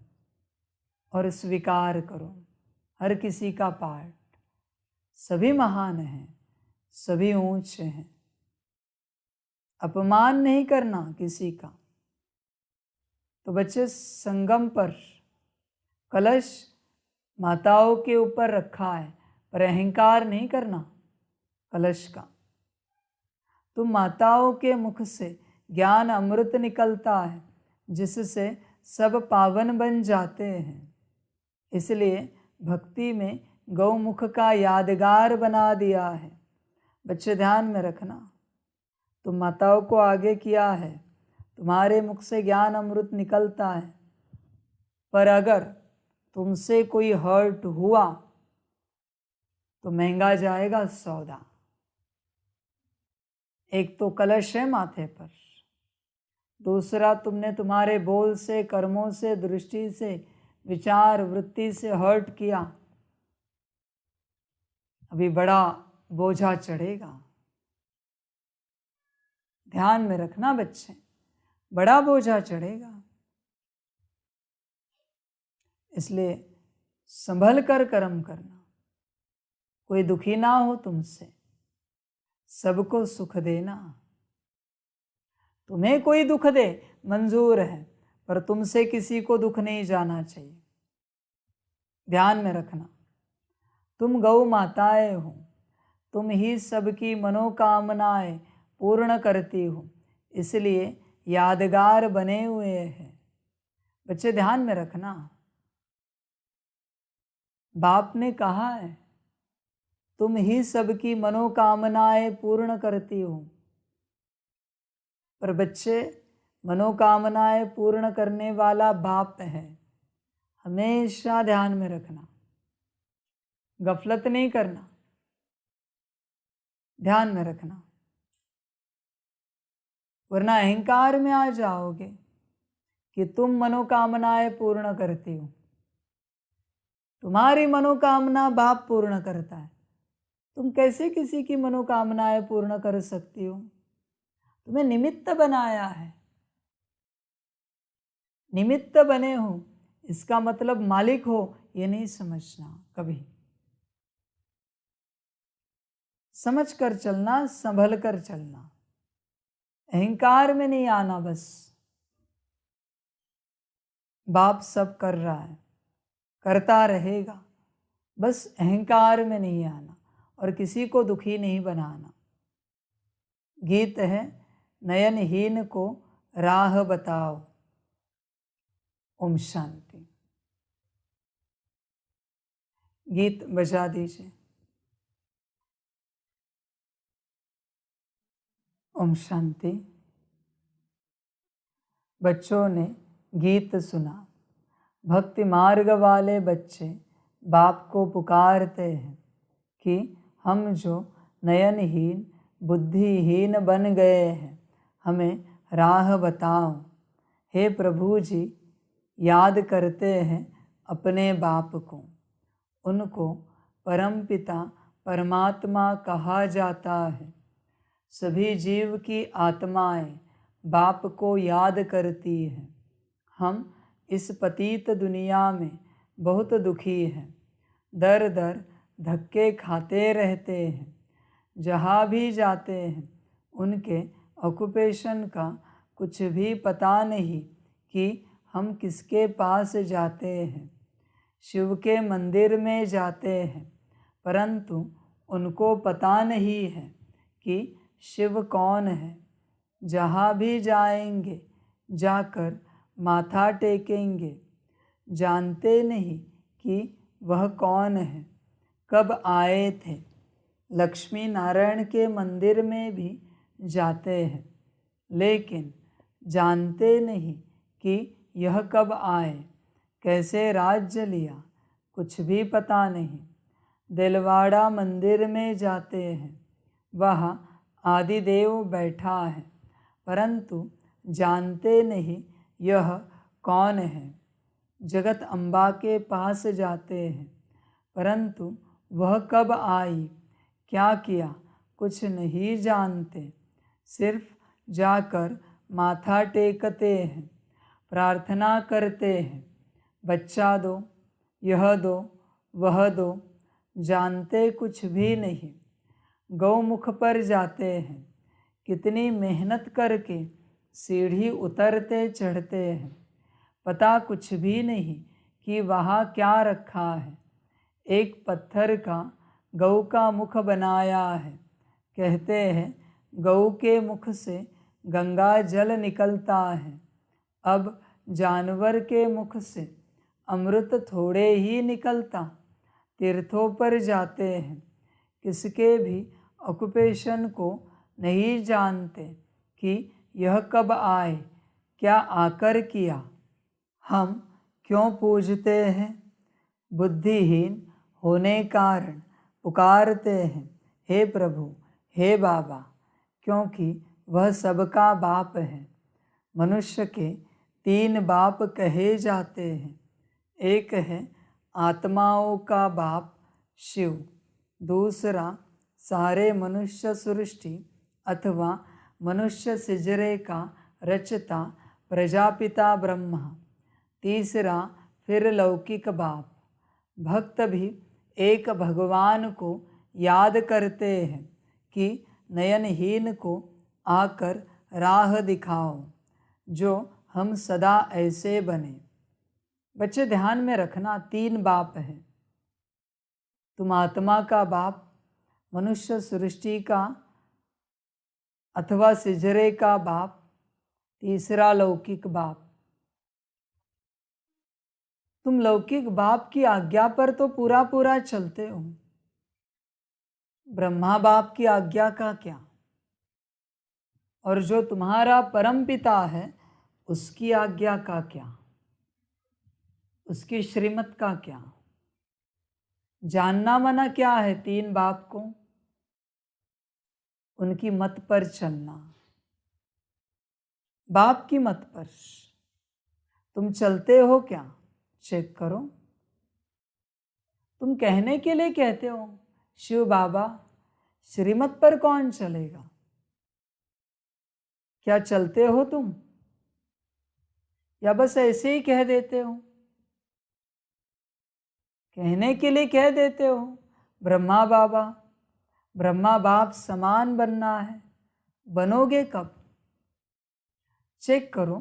और स्वीकार करो हर किसी का पार्ट। सभी महान हैं, सभी ऊंचे हैं। अपमान नहीं करना किसी का। तो बच्चे संगम पर कलश माताओं के ऊपर रखा है, पर अहंकार नहीं करना कलश का। तो माताओं के मुख से ज्ञान अमृत निकलता है, जिससे सब पावन बन जाते हैं। इसलिए भक्ति में गौमुख का यादगार बना दिया है। बच्चे ध्यान में रखना, तुम माताओं को आगे किया है, तुम्हारे मुख से ज्ञान अमृत निकलता है, पर अगर तुमसे कोई हर्ट हुआ तो महंगा जाएगा सौदा। एक तो कलश है माथे पर, दूसरा तुमने तुम्हारे बोल से, कर्मों से, दृष्टि से, विचार वृत्ति से हर्ट किया। अभी बड़ा बोझा चढ़ेगा। ध्यान में रखना बच्चे, बड़ा बोझा चढ़ेगा। इसलिए संभल कर कर्म करना। कोई दुखी ना हो तुमसे, सबको सुख देना। तुम्हें कोई दुख दे मंजूर है, पर तुमसे किसी को दुख नहीं जाना चाहिए। ध्यान में रखना, तुम गौ माताएं हो, तुम ही सबकी मनोकामनाएं पूर्ण करती हो, इसलिए यादगार बने हुए हैं। बच्चे ध्यान में रखना, बाप ने कहा है तुम ही सबकी मनोकामनाएं पूर्ण करती हो। पर बच्चे, मनोकामनाएं पूर्ण करने वाला बाप है। हमेशा ध्यान में रखना, गफलत नहीं करना। ध्यान में रखना, वरना अहंकार में आ जाओगे कि तुम मनोकामनाएं पूर्ण करती हो। तुम्हारी मनोकामना बाप पूर्ण करता है, तुम कैसे किसी की मनोकामनाएं पूर्ण कर सकती हो? तुम्हें निमित्त बनाया है। निमित्त बने हो, इसका मतलब मालिक हो ये नहीं समझना कभी। समझ कर चलना, संभल कर चलना, अहंकार में नहीं आना। बस बाप सब कर रहा है, करता रहेगा, बस अहंकार में नहीं आना और किसी को दुखी नहीं बनाना। गीत है, नयनहीन को राह बताओ। ओम शांति। गीत बजा दीजिए। ओम शांति। बच्चों ने गीत सुना। भक्ति मार्ग वाले बच्चे बाप को पुकारते हैं कि हम जो नयनहीन, बुद्धिहीन बन गए हैं, हमें राह बताओ। हे प्रभु जी, याद करते हैं अपने बाप को। उनको परमपिता परमात्मा कहा जाता है। सभी जीव की आत्माएं बाप को याद करती हैं। हम इस पतित दुनिया में बहुत दुखी हैं, दर दर धक्के खाते रहते हैं। जहाँ भी जाते हैं उनके ऑक्यूपेशन का कुछ भी पता नहीं कि हम किसके पास जाते हैं। शिव के मंदिर में जाते हैं, परंतु उनको पता नहीं है कि शिव कौन है। जहाँ भी जाएंगे जाकर माथा टेकेंगे, जानते नहीं कि वह कौन है, कब आए थे। लक्ष्मी नारायण के मंदिर में भी जाते हैं, लेकिन जानते नहीं कि यह कब आए, कैसे राज्य लिया, कुछ भी पता नहीं। दिलवाड़ा मंदिर में जाते हैं, वहाँ आदिदेव बैठा है, परंतु जानते नहीं यह कौन है। जगत अम्बा के पास जाते हैं, परंतु वह कब आई, क्या किया, कुछ नहीं जानते। सिर्फ जाकर माथा टेकते हैं, प्रार्थना करते हैं, बच्चा दो, यह दो, वह दो, जानते कुछ भी नहीं। गौमुख पर जाते हैं, कितनी मेहनत करके सीढ़ी उतरते चढ़ते हैं, पता कुछ भी नहीं कि वहाँ क्या रखा है। एक पत्थर का गऊ का मुख बनाया है, कहते हैं गऊ के मुख से गंगा जल निकलता है। अब जानवर के मुख से अमृत थोड़े ही निकलता। तीर्थों पर जाते हैं, किसके भी ऑक्यूपेशन को नहीं जानते कि यह कब आए, क्या आकर किया। हम क्यों पूजते हैं, बुद्धिहीन होने कारण पुकारते हैं हे प्रभु, हे बाबा, क्योंकि वह सबका बाप है। मनुष्य के 3 बाप कहे जाते हैं। एक है आत्माओं का बाप शिव, दूसरा सारे मनुष्य सृष्टि अथवा मनुष्य सिजरे का रचता प्रजापिता ब्रह्मा, तीसरा फिर लौकिक बाप। भक्त भी एक भगवान को याद करते हैं कि नयनहीन को आकर राह दिखाओ, जो हम सदा ऐसे बने। बच्चे ध्यान में रखना, 3 बाप हैं। तुम आत्मा का बाप, मनुष्य सृष्टि का अथवा सिजरे का बाप, तीसरा लौकिक बाप। तुम लौकिक बाप की आज्ञा पर तो पूरा पूरा चलते हो, ब्रह्मा बाप की आज्ञा का क्या। और जो तुम्हारा परम पिता है उसकी आज्ञा का क्या, उसकी श्रीमत का क्या। जानना मना क्या है 3 बाप को, उनकी मत पर चलना। बाप की मत पर तुम चलते हो क्या, चेक करो। तुम कहने के लिए कहते हो शिव बाबा, श्रीमत पर कौन चलेगा। क्या चलते हो तुम, या बस ऐसे ही कह देते हो। कहने के लिए कह देते हो ब्रह्मा बाबा, ब्रह्मा बाप समान बनना है, बनोगे कब। चेक करो,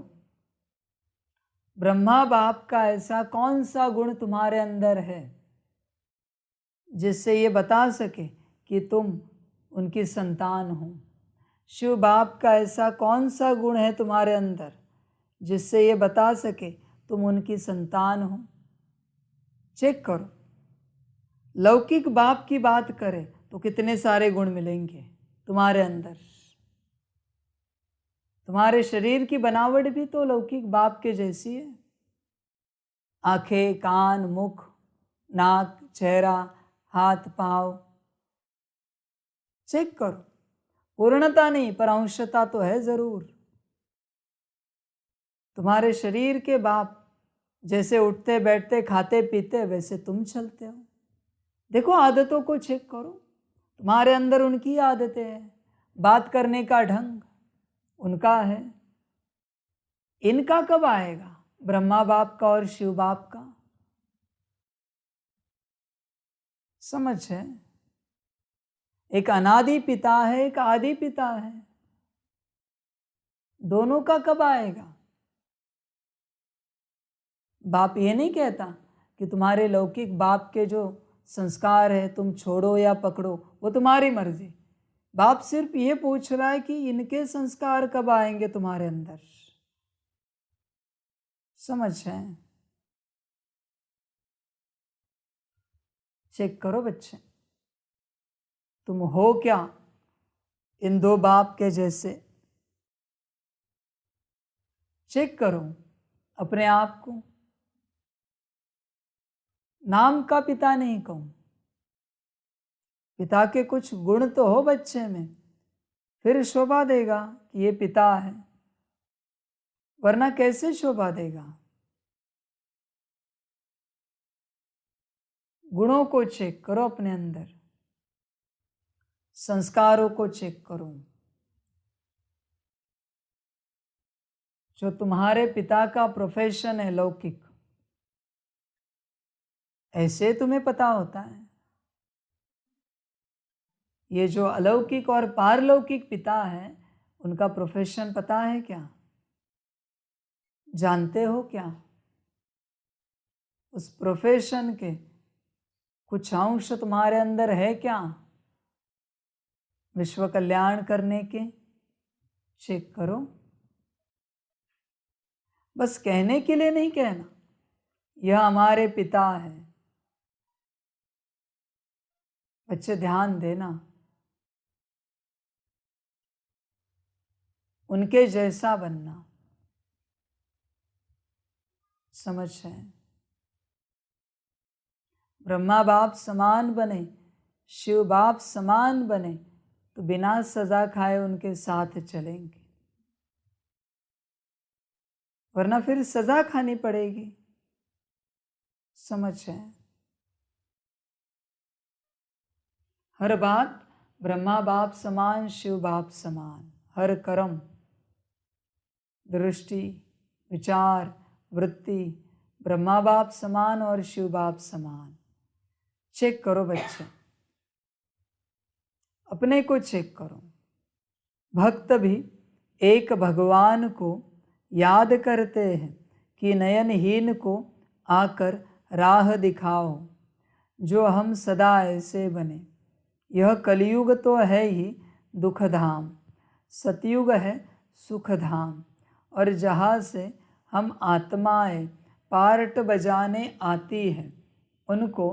ब्रह्मा बाप का ऐसा कौन सा गुण तुम्हारे अंदर है जिससे ये बता सके कि तुम उनकी संतान हो। शिव बाप का ऐसा कौन सा गुण है तुम्हारे अंदर जिससे ये बता सके तुम उनकी संतान हो। चेक करो। लौकिक बाप की बात करें तो कितने सारे गुण मिलेंगे तुम्हारे अंदर। तुम्हारे शरीर की बनावट भी तो लौकिक बाप के जैसी है। आंखें, कान, मुख, नाक, चेहरा, हाथ, पांव। चेक करो, पूर्णता नहीं पर अंशता तो है जरूर। तुम्हारे शरीर के बाप जैसे उठते बैठते खाते पीते वैसे तुम चलते हो। देखो आदतों को चेक करो, तुम्हारे अंदर उनकी आदतें हैं। बात करने का ढंग उनका है। इनका कब आएगा, ब्रह्मा बाप का और शिव बाप का। समझ है, एक अनादि पिता है, एक आदि पिता है। दोनों का कब आएगा। बाप ये नहीं कहता कि तुम्हारे लौकिक बाप के जो संस्कार है तुम छोड़ो या पकड़ो, वो तुम्हारी मर्जी। बाप सिर्फ ये पूछ रहा है कि इनके संस्कार कब आएंगे तुम्हारे अंदर। समझ है। चेक करो बच्चे, तुम हो क्या इन 2 बाप के जैसे। चेक करो अपने आप को। नाम का पिता नहीं कहूँ, पिता के कुछ गुण तो हो बच्चे में, फिर शोभा देगा कि ये पिता है, वरना कैसे शोभा देगा। गुणों को चेक करो अपने अंदर, संस्कारों को चेक करो। जो तुम्हारे पिता का प्रोफेशन है लौकिक, ऐसे तुम्हें पता होता है। ये जो अलौकिक और पारलौकिक पिता है, उनका प्रोफेशन पता है क्या? जानते हो क्या? उस प्रोफेशन के कुछ अंश तुम्हारे अंदर है क्या विश्व कल्याण करने के? चेक करो। बस कहने के लिए नहीं कहना, यह हमारे पिता है। बच्चे ध्यान देना, उनके जैसा बनना। समझ है? ब्रह्मा बाप समान बने, शिव बाप समान बने, तो बिना सजा खाए उनके साथ चलेंगे, वरना फिर सजा खानी पड़ेगी। समझ है? हर बात ब्रह्मा बाप समान, शिव बाप समान। हर कर्म, दृष्टि, विचार, वृत्ति ब्रह्मा बाप समान और शिव बाप समान। चेक करो बच्चे, अपने को चेक करो। भक्त भी एक भगवान को याद करते हैं कि नयनहीन को आकर राह दिखाओ, जो हम सदा ऐसे बने। यह कलयुग तो है ही दुखधाम, सतयुग है सुखधाम, और जहाँ से हम आत्माएं पार्ट बजाने आती हैं, उनको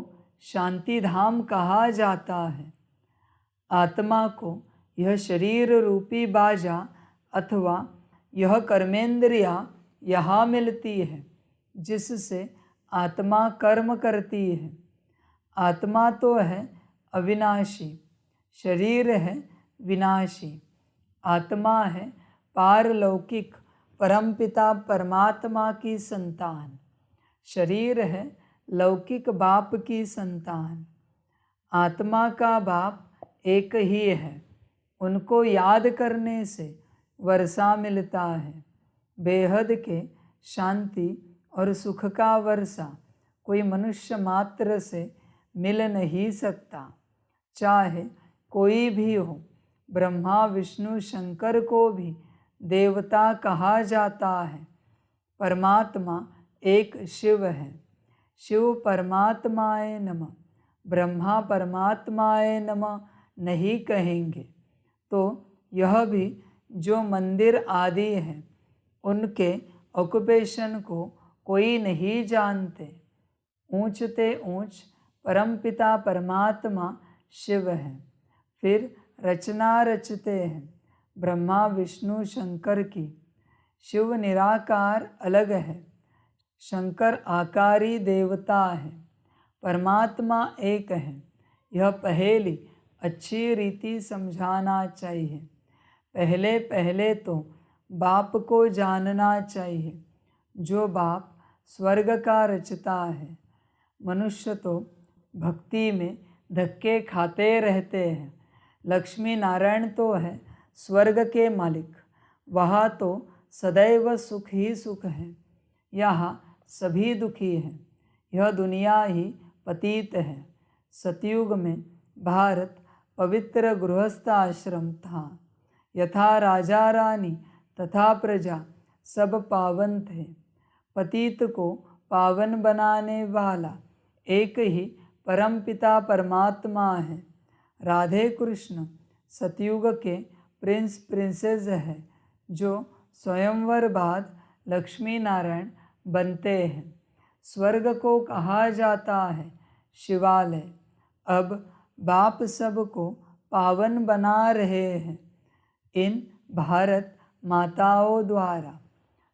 शांति धाम कहा जाता है। आत्मा को यह शरीर रूपी बाजा अथवा यह कर्मेंद्रिया यहाँ मिलती है, जिससे आत्मा कर्म करती है। आत्मा तो है अविनाशी, शरीर है विनाशी। आत्मा है पारलौकिक परमपिता परमात्मा की संतान, शरीर है लौकिक बाप की संतान। आत्मा का बाप एक ही है, उनको याद करने से वर्षा मिलता है। बेहद के शांति और सुख का वर्षा कोई मनुष्य मात्र से मिल नहीं सकता, चाहे कोई भी हो। ब्रह्मा विष्णु शंकर को भी देवता कहा जाता है। परमात्मा एक शिव है। शिव परमात्माए नमः, ब्रह्मा परमात्माए नमः नहीं कहेंगे तो यह भी जो मंदिर आदि हैं, उनके ऑक्यूपेशन को कोई नहीं जानते। ऊंचते ऊंच परमपिता परमात्मा शिव है। फिर रचना रचते हैं ब्रह्मा विष्णु शंकर की। शिव निराकार अलग है, शंकर आकारी देवता है। परमात्मा एक है। यह पहेली अच्छी रीति समझाना चाहिए। पहले पहले तो बाप को जानना चाहिए, जो बाप स्वर्ग का रचता है। मनुष्य तो भक्ति में धक्के खाते रहते हैं। लक्ष्मी नारायण तो है स्वर्ग के मालिक, वहाँ तो सदैव सुख ही सुख है, यहाँ सभी दुखी हैं। यह दुनिया ही पतित है। सतयुग में भारत पवित्र गृहस्थ आश्रम था। यथा राजा रानी तथा प्रजा सब पावन थे। पतित को पावन बनाने वाला एक ही परमपिता परमात्मा है। राधे कृष्ण सतयुग के प्रिंस प्रिंसेस है, जो स्वयंवर बाद लक्ष्मी नारायण बनते हैं। स्वर्ग को कहा जाता है शिवालय। अब बाप सबको पावन बना रहे हैं इन भारत माताओं द्वारा,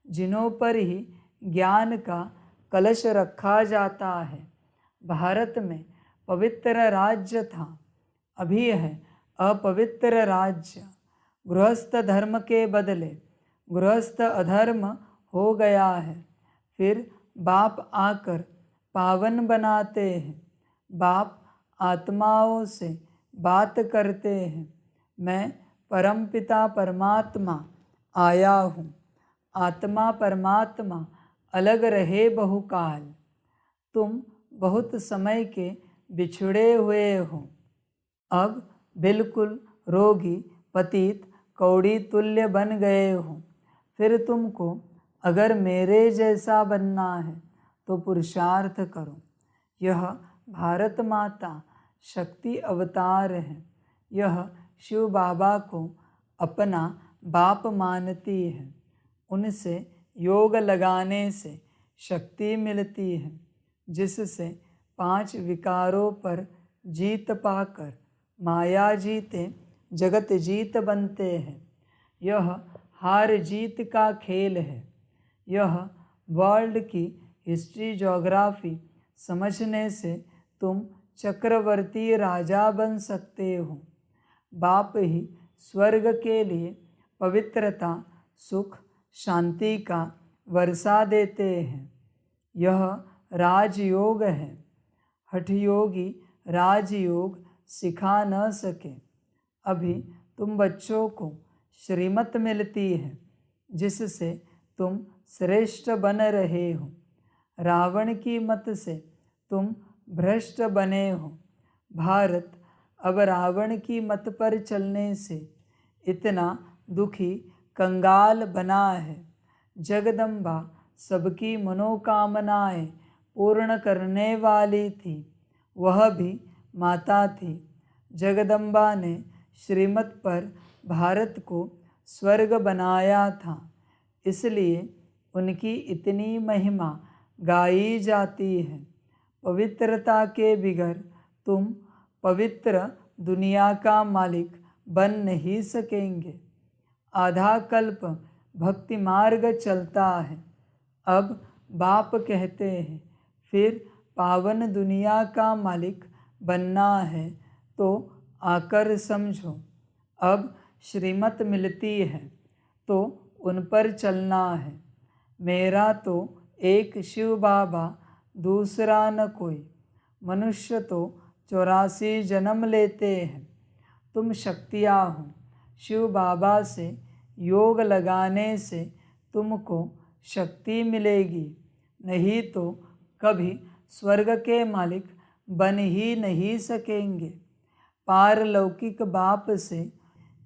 जिन्हों पर ही ज्ञान का कलश रखा जाता है। भारत में पवित्र राज्य था, अभी है अपवित्र राज्य। गृहस्थ धर्म के बदले गृहस्थ अधर्म हो गया है। फिर बाप आकर पावन बनाते हैं। बाप आत्माओं से बात करते हैं। मैं परमपिता परमात्मा आया हूँ। आत्मा परमात्मा अलग रहे बहुकाल। तुम बहुत समय के बिछुड़े हुए हो। अब बिल्कुल रोगी पतित कौड़ी तुल्य बन गए हो। फिर तुमको अगर मेरे जैसा बनना है तो पुरुषार्थ करो। यह भारत माता शक्ति अवतार है। यह शिव बाबा को अपना बाप मानती है। उनसे योग लगाने से शक्ति मिलती है, जिससे 5 विकारों पर जीत पाकर माया जीते जगत जीत बनते हैं। यह हार जीत का खेल है। यह वर्ल्ड की हिस्ट्री ज्योग्राफी समझने से तुम चक्रवर्ती राजा बन सकते हो। बाप ही स्वर्ग के लिए पवित्रता, सुख, शांति का वर्षा देते हैं। यह राजयोग है। हठयोगी राजयोग सिखा न सके। अभी तुम बच्चों को श्रीमत मिलती है, जिससे तुम श्रेष्ठ बन रहे हो। रावण की मत से तुम भ्रष्ट बने हो। भारत अब रावण की मत पर चलने से इतना दुखी कंगाल बना है। जगदम्बा सबकी मनोकामनाएं पूर्ण करने वाली थी। वह भी माता थी। जगदम्बा ने श्रीमत पर भारत को स्वर्ग बनाया था, इसलिए उनकी इतनी महिमा गाई जाती है। पवित्रता के बिगर तुम पवित्र दुनिया का मालिक बन नहीं सकेंगे। आधा कल्प भक्ति मार्ग चलता है। अब बाप कहते हैं फिर पावन दुनिया का मालिक बनना है तो आकर समझो। अब श्रीमत मिलती है तो उन पर चलना है। मेरा तो एक शिव बाबा, दूसरा न कोई। मनुष्य तो 84 जन्म लेते हैं। तुम शक्तियाँ हो। शिव बाबा से योग लगाने से तुमको शक्ति मिलेगी, नहीं तो कभी स्वर्ग के मालिक बन ही नहीं सकेंगे। पारलौकिक बाप से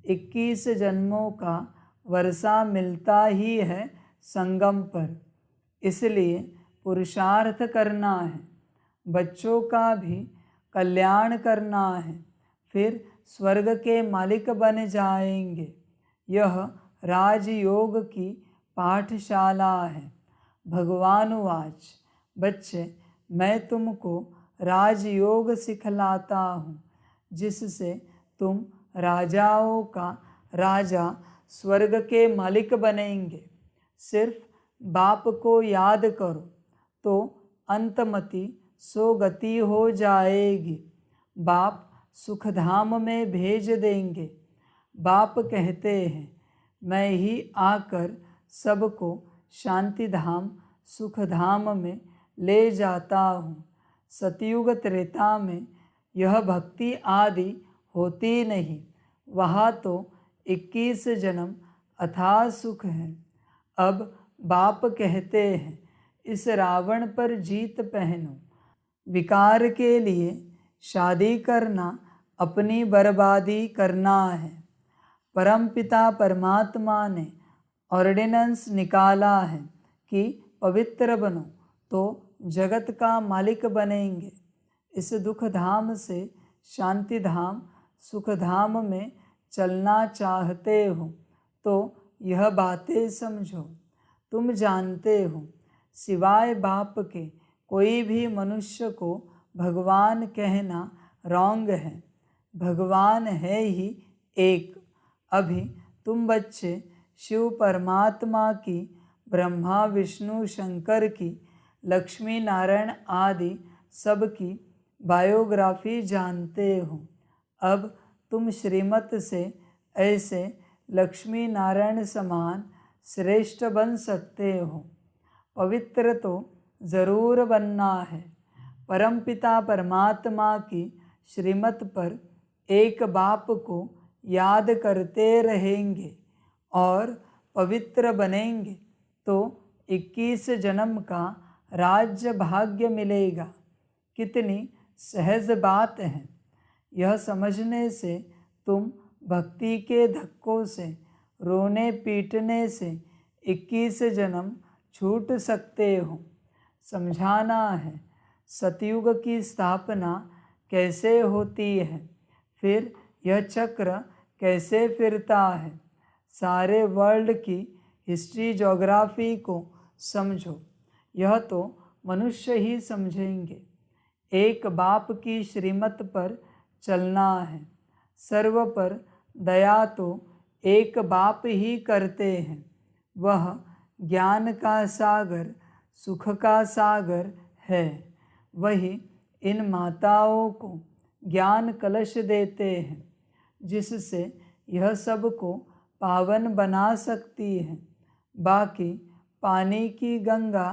21 जन्मों का वर्षा मिलता ही है संगम पर, इसलिए पुरुषार्थ करना है। बच्चों का भी कल्याण करना है, फिर स्वर्ग के मालिक बन जाएंगे। यह राजयोग की पाठशाला है। भगवान वाच, बच्चे मैं तुमको राजयोग सिखलाता हूँ, जिससे तुम राजाओं का राजा, स्वर्ग के मालिक बनेंगे। सिर्फ बाप को याद करो तो अंतमति सोगति हो जाएगी। बाप सुखधाम में भेज देंगे। बाप कहते हैं मैं ही आकर सबको शांतिधाम सुखधाम में ले जाता हूँ। सतयुग त्रेता में यह भक्ति आदि होती नहीं। वहाँ तो 21 जन्म अथाह सुख है। अब बाप कहते हैं इस रावण पर जीत पहनो। विकार के लिए शादी करना अपनी बर्बादी करना है। परमपिता परमात्मा ने ऑर्डिनेंस निकाला है कि पवित्र बनो तो जगत का मालिक बनेंगे। इस दुख धाम से शांति धाम सुख धाम में चलना चाहते हो तो यह बातें समझो। तुम जानते हो सिवाय बाप के कोई भी मनुष्य को भगवान कहना रॉन्ग है। भगवान है ही एक। अभी तुम बच्चे शिव परमात्मा की, ब्रह्मा विष्णु शंकर की, लक्ष्मी नारायण आदि सबकी बायोग्राफी जानते हो। अब तुम श्रीमत से ऐसे लक्ष्मी नारायण समान श्रेष्ठ बन सकते हो। पवित्र तो ज़रूर बनना है। परमपिता परमात्मा की श्रीमत पर एक बाप को याद करते रहेंगे और पवित्र बनेंगे तो 21 जन्म का राज्य भाग्य मिलेगा। कितनी सहज बात है। यह समझने से तुम भक्ति के धक्कों से, रोने पीटने से 21 जन्म छूट सकते हो। समझाना है सतयुग की स्थापना कैसे होती है, फिर यह चक्र कैसे फिरता है। सारे वर्ल्ड की हिस्ट्री ज्योग्राफी को समझो। यह तो मनुष्य ही समझेंगे। एक बाप की श्रीमत पर चलना है। सर्व पर दया तो एक बाप ही करते हैं। वह ज्ञान का सागर, सुख का सागर है। वही इन माताओं को ज्ञान कलश देते हैं, जिससे यह सबको पावन बना सकती है। बाकी पानी की गंगा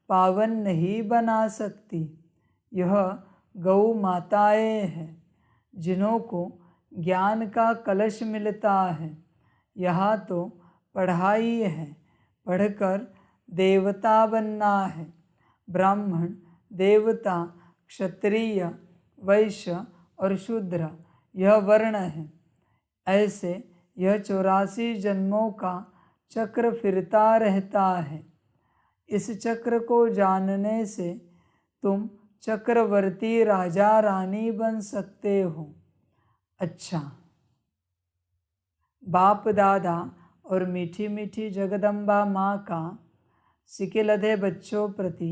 पावन नहीं बना सकती। यह गौ माताएं हैं जिन्हों को ज्ञान का कलश मिलता है। यहाँ तो पढ़ाई है, पढ़कर देवता बनना है। ब्राह्मण, देवता, क्षत्रिय, वैश्य और शूद्र यह वर्ण है। ऐसे यह 84 जन्मों का चक्र फिरता रहता है। इस चक्र को जानने से तुम चक्रवर्ती राजा रानी बन सकते हो। अच्छा, बाप दादा और मीठी मीठी जगदम्बा माँ का सिकेलधे बच्चों प्रति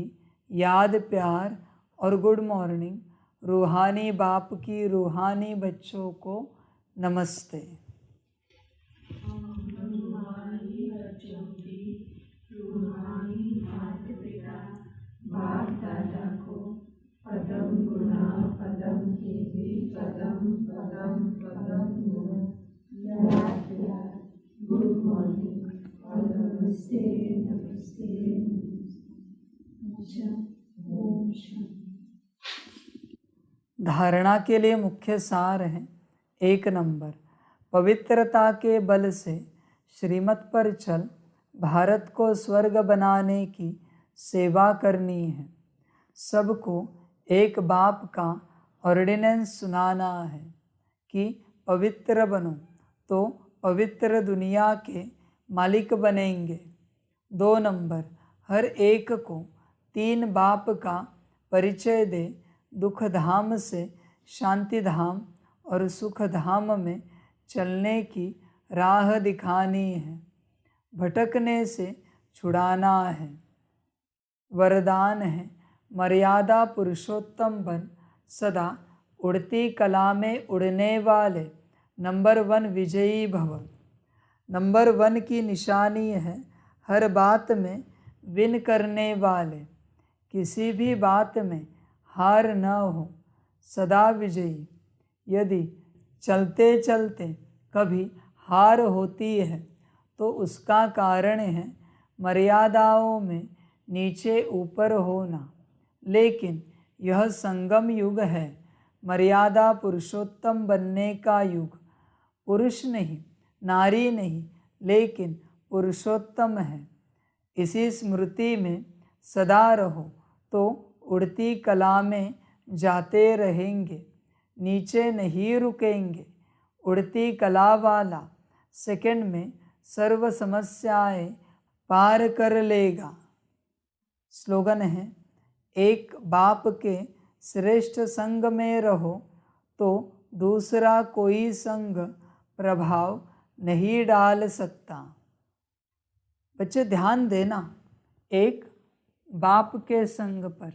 याद, प्यार और गुड मॉर्निंग। रूहानी बाप की रूहानी बच्चों को नमस्ते। रूहानी बच्चों की रूहानी माता पिता बाप दादा को पदम गुणा पदम कीर्ति पदम पदम पदम गुण याद प्यार गुड मॉर्निंग और नमस्ते नमस्ते। ओम शांति। धारणा के लिए मुख्य सार है। 1 नंबर, पवित्रता के बल से श्रीमत पर चल भारत को स्वर्ग बनाने की सेवा करनी है। सबको एक बाप का ऑर्डिनेंस सुनाना है कि पवित्र बनो तो पवित्र दुनिया के मालिक बनेंगे। 2 नंबर, हर एक को 3 बाप का परिचय दे दुख धाम से शांति धाम और सुख धाम में चलने की राह दिखानी है। भटकने से छुड़ाना है। वरदान है मर्यादा पुरुषोत्तम बन, सदा उड़ती कला में उड़ने वाले नंबर 1 विजयी भव। नंबर 1 की निशानी है हर बात में विन करने वाले। किसी भी बात में हार न हो, सदा विजयी। यदि चलते चलते कभी हार होती है तो उसका कारण है मर्यादाओं में नीचे ऊपर होना। लेकिन यह संगम युग है, मर्यादा पुरुषोत्तम बनने का युग। पुरुष नहीं, नारी नहीं, लेकिन पुरुषोत्तम है। इसी स्मृति में सदा रहो तो उड़ती कला में जाते रहेंगे, नीचे नहीं रुकेंगे। उड़ती कला वाला सेकंड में सर्व समस्याएं पार कर लेगा। स्लोगन है, एक बाप के श्रेष्ठ संग में रहो तो दूसरा कोई संग प्रभाव नहीं डाल सकता। बच्चे ध्यान देना, एक बाप के संग पर,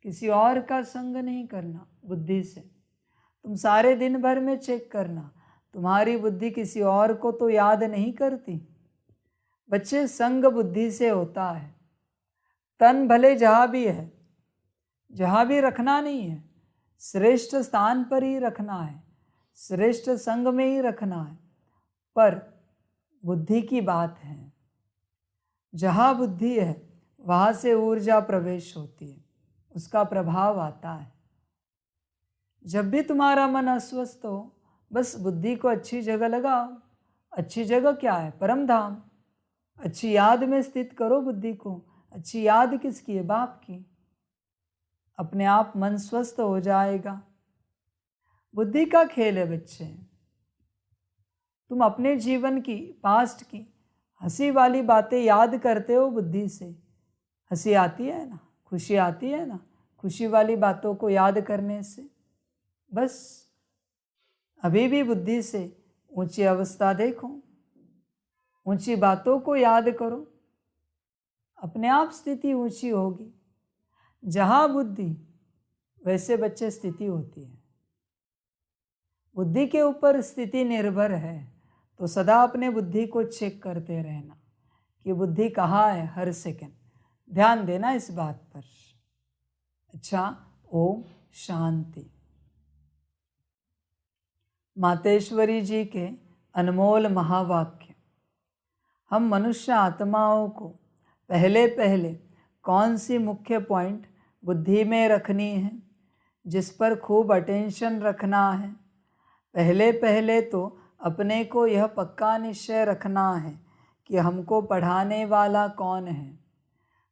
किसी और का संग नहीं करना। बुद्धि से तुम सारे दिन भर में चेक करना, तुम्हारी बुद्धि किसी और को तो याद नहीं करती। बच्चे संग बुद्धि से होता है। तन भले जहाँ भी है, जहाँ भी रखना नहीं है, श्रेष्ठ स्थान पर ही रखना है, श्रेष्ठ संग में ही रखना है। पर बुद्धि की बात है, जहाँ बुद्धि है वहाँ से ऊर्जा प्रवेश होती है, उसका प्रभाव आता है। जब भी तुम्हारा मन अस्वस्थ हो, बस बुद्धि को अच्छी जगह लगाओ। अच्छी जगह क्या है? परम धाम। अच्छी याद में स्थित करो बुद्धि को। अच्छी याद किसकी है? बाप की। अपने आप मन स्वस्थ हो जाएगा। बुद्धि का खेल है बच्चे। तुम अपने जीवन की, पास्ट की हंसी वाली बातें याद करते हो बुद्धि से। हंसी आती है ना, खुशी आती है ना, खुशी वाली बातों को याद करने से। बस अभी भी बुद्धि से ऊंची अवस्था देखो, ऊंची बातों को याद करो, अपने आप स्थिति ऊंची होगी। जहाँ बुद्धि वैसे बच्चे स्थिति होती है। बुद्धि के ऊपर स्थिति निर्भर है, तो सदा अपने बुद्धि को चेक करते रहना कि बुद्धि कहाँ है हर सेकंड। ध्यान देना इस बात पर। अच्छा, ओम शांति। मातेश्वरी जी के अनमोल महावाक्य। हम मनुष्य आत्माओं को पहले पहले कौन सी मुख्य पॉइंट बुद्धि में रखनी है, जिस पर खूब अटेंशन रखना है? पहले पहले तो अपने को यह पक्का निश्चय रखना है कि हमको पढ़ाने वाला कौन है।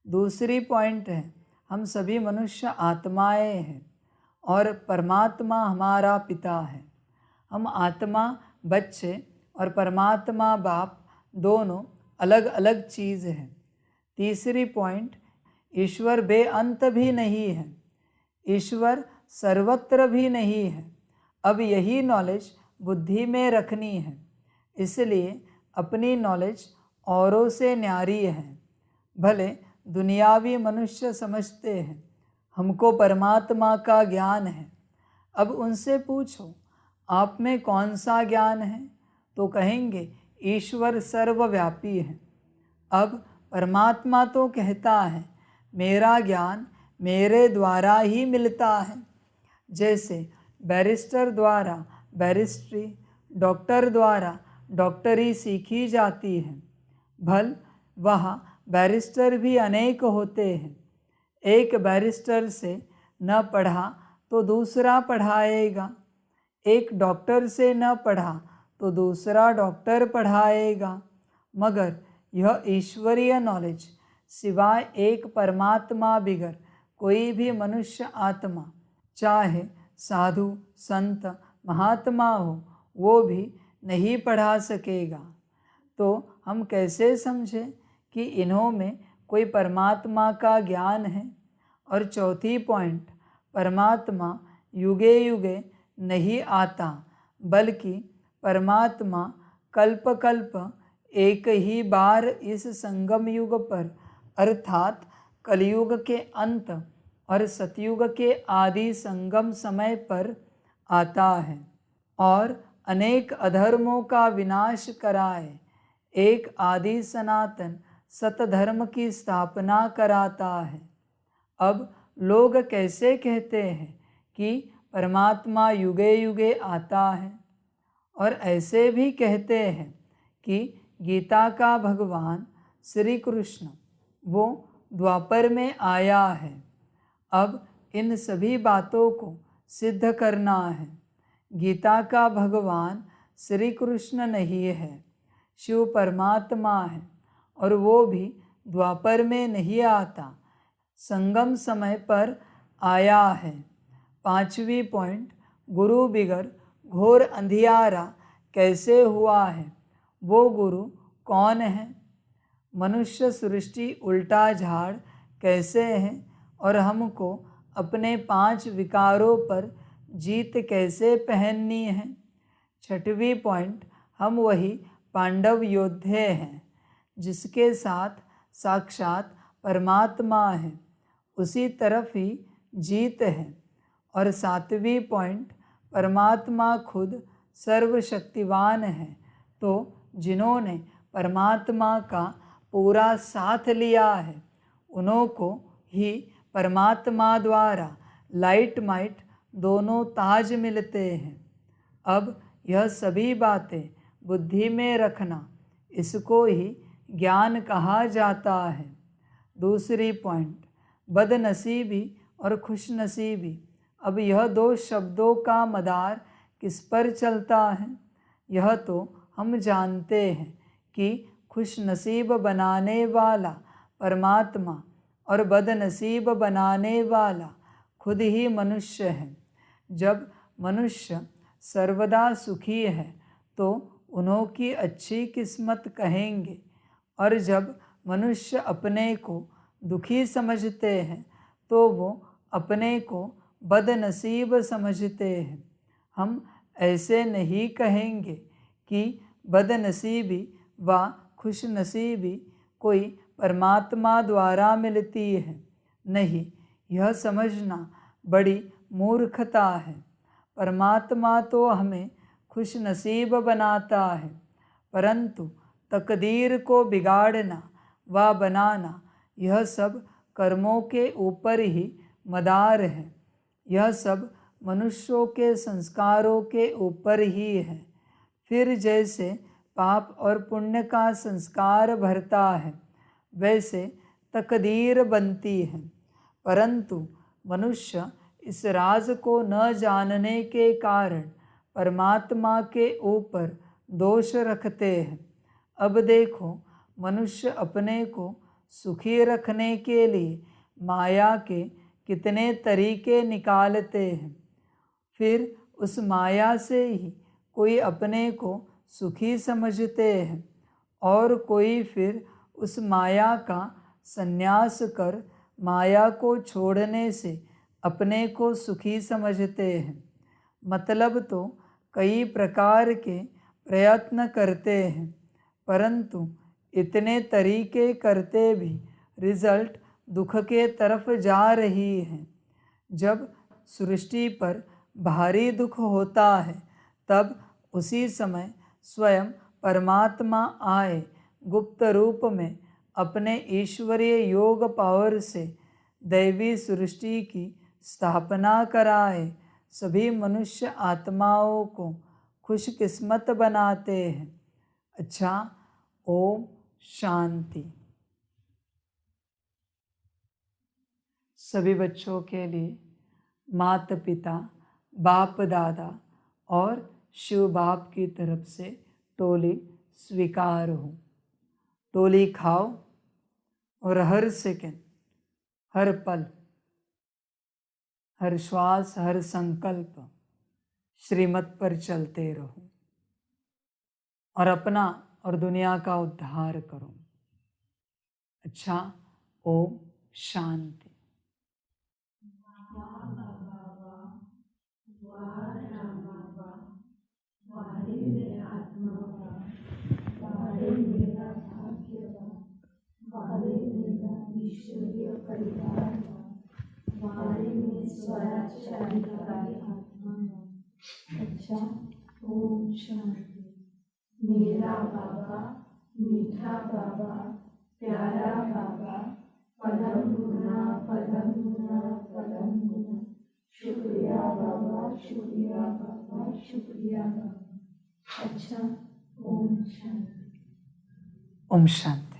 दूसरी पॉइंट है, हम सभी मनुष्य आत्माएं हैं और परमात्मा हमारा पिता है। हम आत्मा बच्चे और परमात्मा बाप दोनों अलग अलग चीज़ हैं। तीसरी पॉइंट, ईश्वर बेअंत भी नहीं है, ईश्वर सर्वत्र भी नहीं है। अब यही नॉलेज बुद्धि में रखनी है, इसलिए अपनी नॉलेज औरों से न्यारी है। भले दुनियावी मनुष्य समझते हैं हमको परमात्मा का ज्ञान है। अब उनसे पूछो आप में कौन सा ज्ञान है, तो कहेंगे ईश्वर सर्वव्यापी है। अब परमात्मा तो कहता है मेरा ज्ञान मेरे द्वारा ही मिलता है। जैसे बैरिस्टर द्वारा बैरिस्ट्री, डॉक्टर द्वारा डॉक्टरी सीखी जाती है। भल वह बैरिस्टर भी अनेक होते हैं। एक बैरिस्टर से न पढ़ा तो दूसरा पढ़ाएगा, एक डॉक्टर से न पढ़ा तो दूसरा डॉक्टर पढ़ाएगा। मगर यह ईश्वरीय नॉलेज सिवाय एक परमात्मा बिगर कोई भी मनुष्य आत्मा, चाहे साधु संत महात्मा हो, वो भी नहीं पढ़ा सकेगा। तो हम कैसे समझें कि इन्हों में कोई परमात्मा का ज्ञान है? और चौथी पॉइंट, परमात्मा युगे युगे नहीं आता, बल्कि परमात्मा कल्प कल्प एक ही बार इस संगम युग पर अर्थात कलयुग के अंत और सतयुग के आदि संगम समय पर आता है और अनेक अधर्मों का विनाश कराए एक आदि सनातन सतधर्म की स्थापना कराता है। अब लोग कैसे कहते हैं कि परमात्मा युगे युगे आता है, और ऐसे भी कहते हैं कि गीता का भगवान श्री कृष्ण वो द्वापर में आया है। अब इन सभी बातों को सिद्ध करना है। गीता का भगवान श्री कृष्ण नहीं है, शिव परमात्मा है, और वो भी द्वापर में नहीं आता, संगम समय पर आया है। पांचवी पॉइंट, गुरु बिगर घोर अंधियारा कैसे हुआ है? वो गुरु कौन है? मनुष्य सृष्टि उल्टा झाड़ कैसे है? और हमको अपने 5 विकारों पर जीत कैसे पहननी है? छठवीं पॉइंट, हम वही पांडव योद्धे हैं जिसके साथ साक्षात परमात्मा है, उसी तरफ ही जीत है। और 7वीं पॉइंट, परमात्मा खुद सर्वशक्तिवान है, तो जिन्होंने परमात्मा का पूरा साथ लिया है उन्हों को ही परमात्मा द्वारा लाइट माइट दोनों ताज मिलते हैं। अब यह सभी बातें बुद्धि में रखना, इसको ही ज्ञान कहा जाता है। दूसरी पॉइंट, बदनसीबी और खुशनसीबी। अब यह दो शब्दों का मदार किस पर चलता है? यह तो हम जानते हैं कि खुशनसीब बनाने वाला परमात्मा और बदनसीब बनाने वाला खुद ही मनुष्य है। जब मनुष्य सर्वदा सुखी है तो उन्हों की अच्छी किस्मत कहेंगे, और जब मनुष्य अपने को दुखी समझते हैं तो वो अपने को बदनसीब समझते हैं। हम ऐसे नहीं कहेंगे कि बदनसीबी व खुशनसीबी कोई परमात्मा द्वारा मिलती है। नहीं, यह समझना बड़ी मूर्खता है। परमात्मा तो हमें खुशनसीब बनाता है, परंतु तकदीर को बिगाड़ना व बनाना यह सब कर्मों के ऊपर ही मदार है। यह सब मनुष्यों के संस्कारों के ऊपर ही है। फिर जैसे पाप और पुण्य का संस्कार भरता है, वैसे तकदीर बनती है। परंतु मनुष्य इस राज को न जानने के कारण परमात्मा के ऊपर दोष रखते हैं। अब देखो, मनुष्य अपने को सुखी रखने के लिए माया के कितने तरीके निकालते हैं। फिर उस माया से ही कोई अपने को सुखी समझते हैं, और कोई फिर उस माया का संन्यास कर माया को छोड़ने से अपने को सुखी समझते हैं। मतलब तो कई प्रकार के प्रयत्न करते हैं, परंतु इतने तरीके करते भी रिजल्ट दुख के तरफ जा रही है। जब सृष्टि पर भारी दुख होता है, तब उसी समय स्वयं परमात्मा आए गुप्त रूप में अपने ईश्वरीय योग पावर से दैवी सृष्टि की स्थापना कराए सभी मनुष्य आत्माओं को खुशकिस्मत बनाते हैं। अच्छा, ओम शांति। सभी बच्चों के लिए माता पिता, बाप दादा और शिव बाप की तरफ से टोली स्वीकार हो। टोली खाओ और हर सेकंड, हर पल, हर श्वास, हर संकल्प श्रीमत पर चलते रहो और अपना और दुनिया का उद्धार करो। अच्छा, ओम शांति। ईश्वरीय परिवार बारे में स्वराज्यकारी आत्मा। अच्छा, ओम शांति। मेरा बाबा, मीठा बाबा, प्यारा बाबा, पलम गुना पलम गुना पलम गुना। शुक्रिया बाबा, शुक्रिया बाबा, शुक्रिया बाबा। अच्छा, ओम शांति। ओम शांति।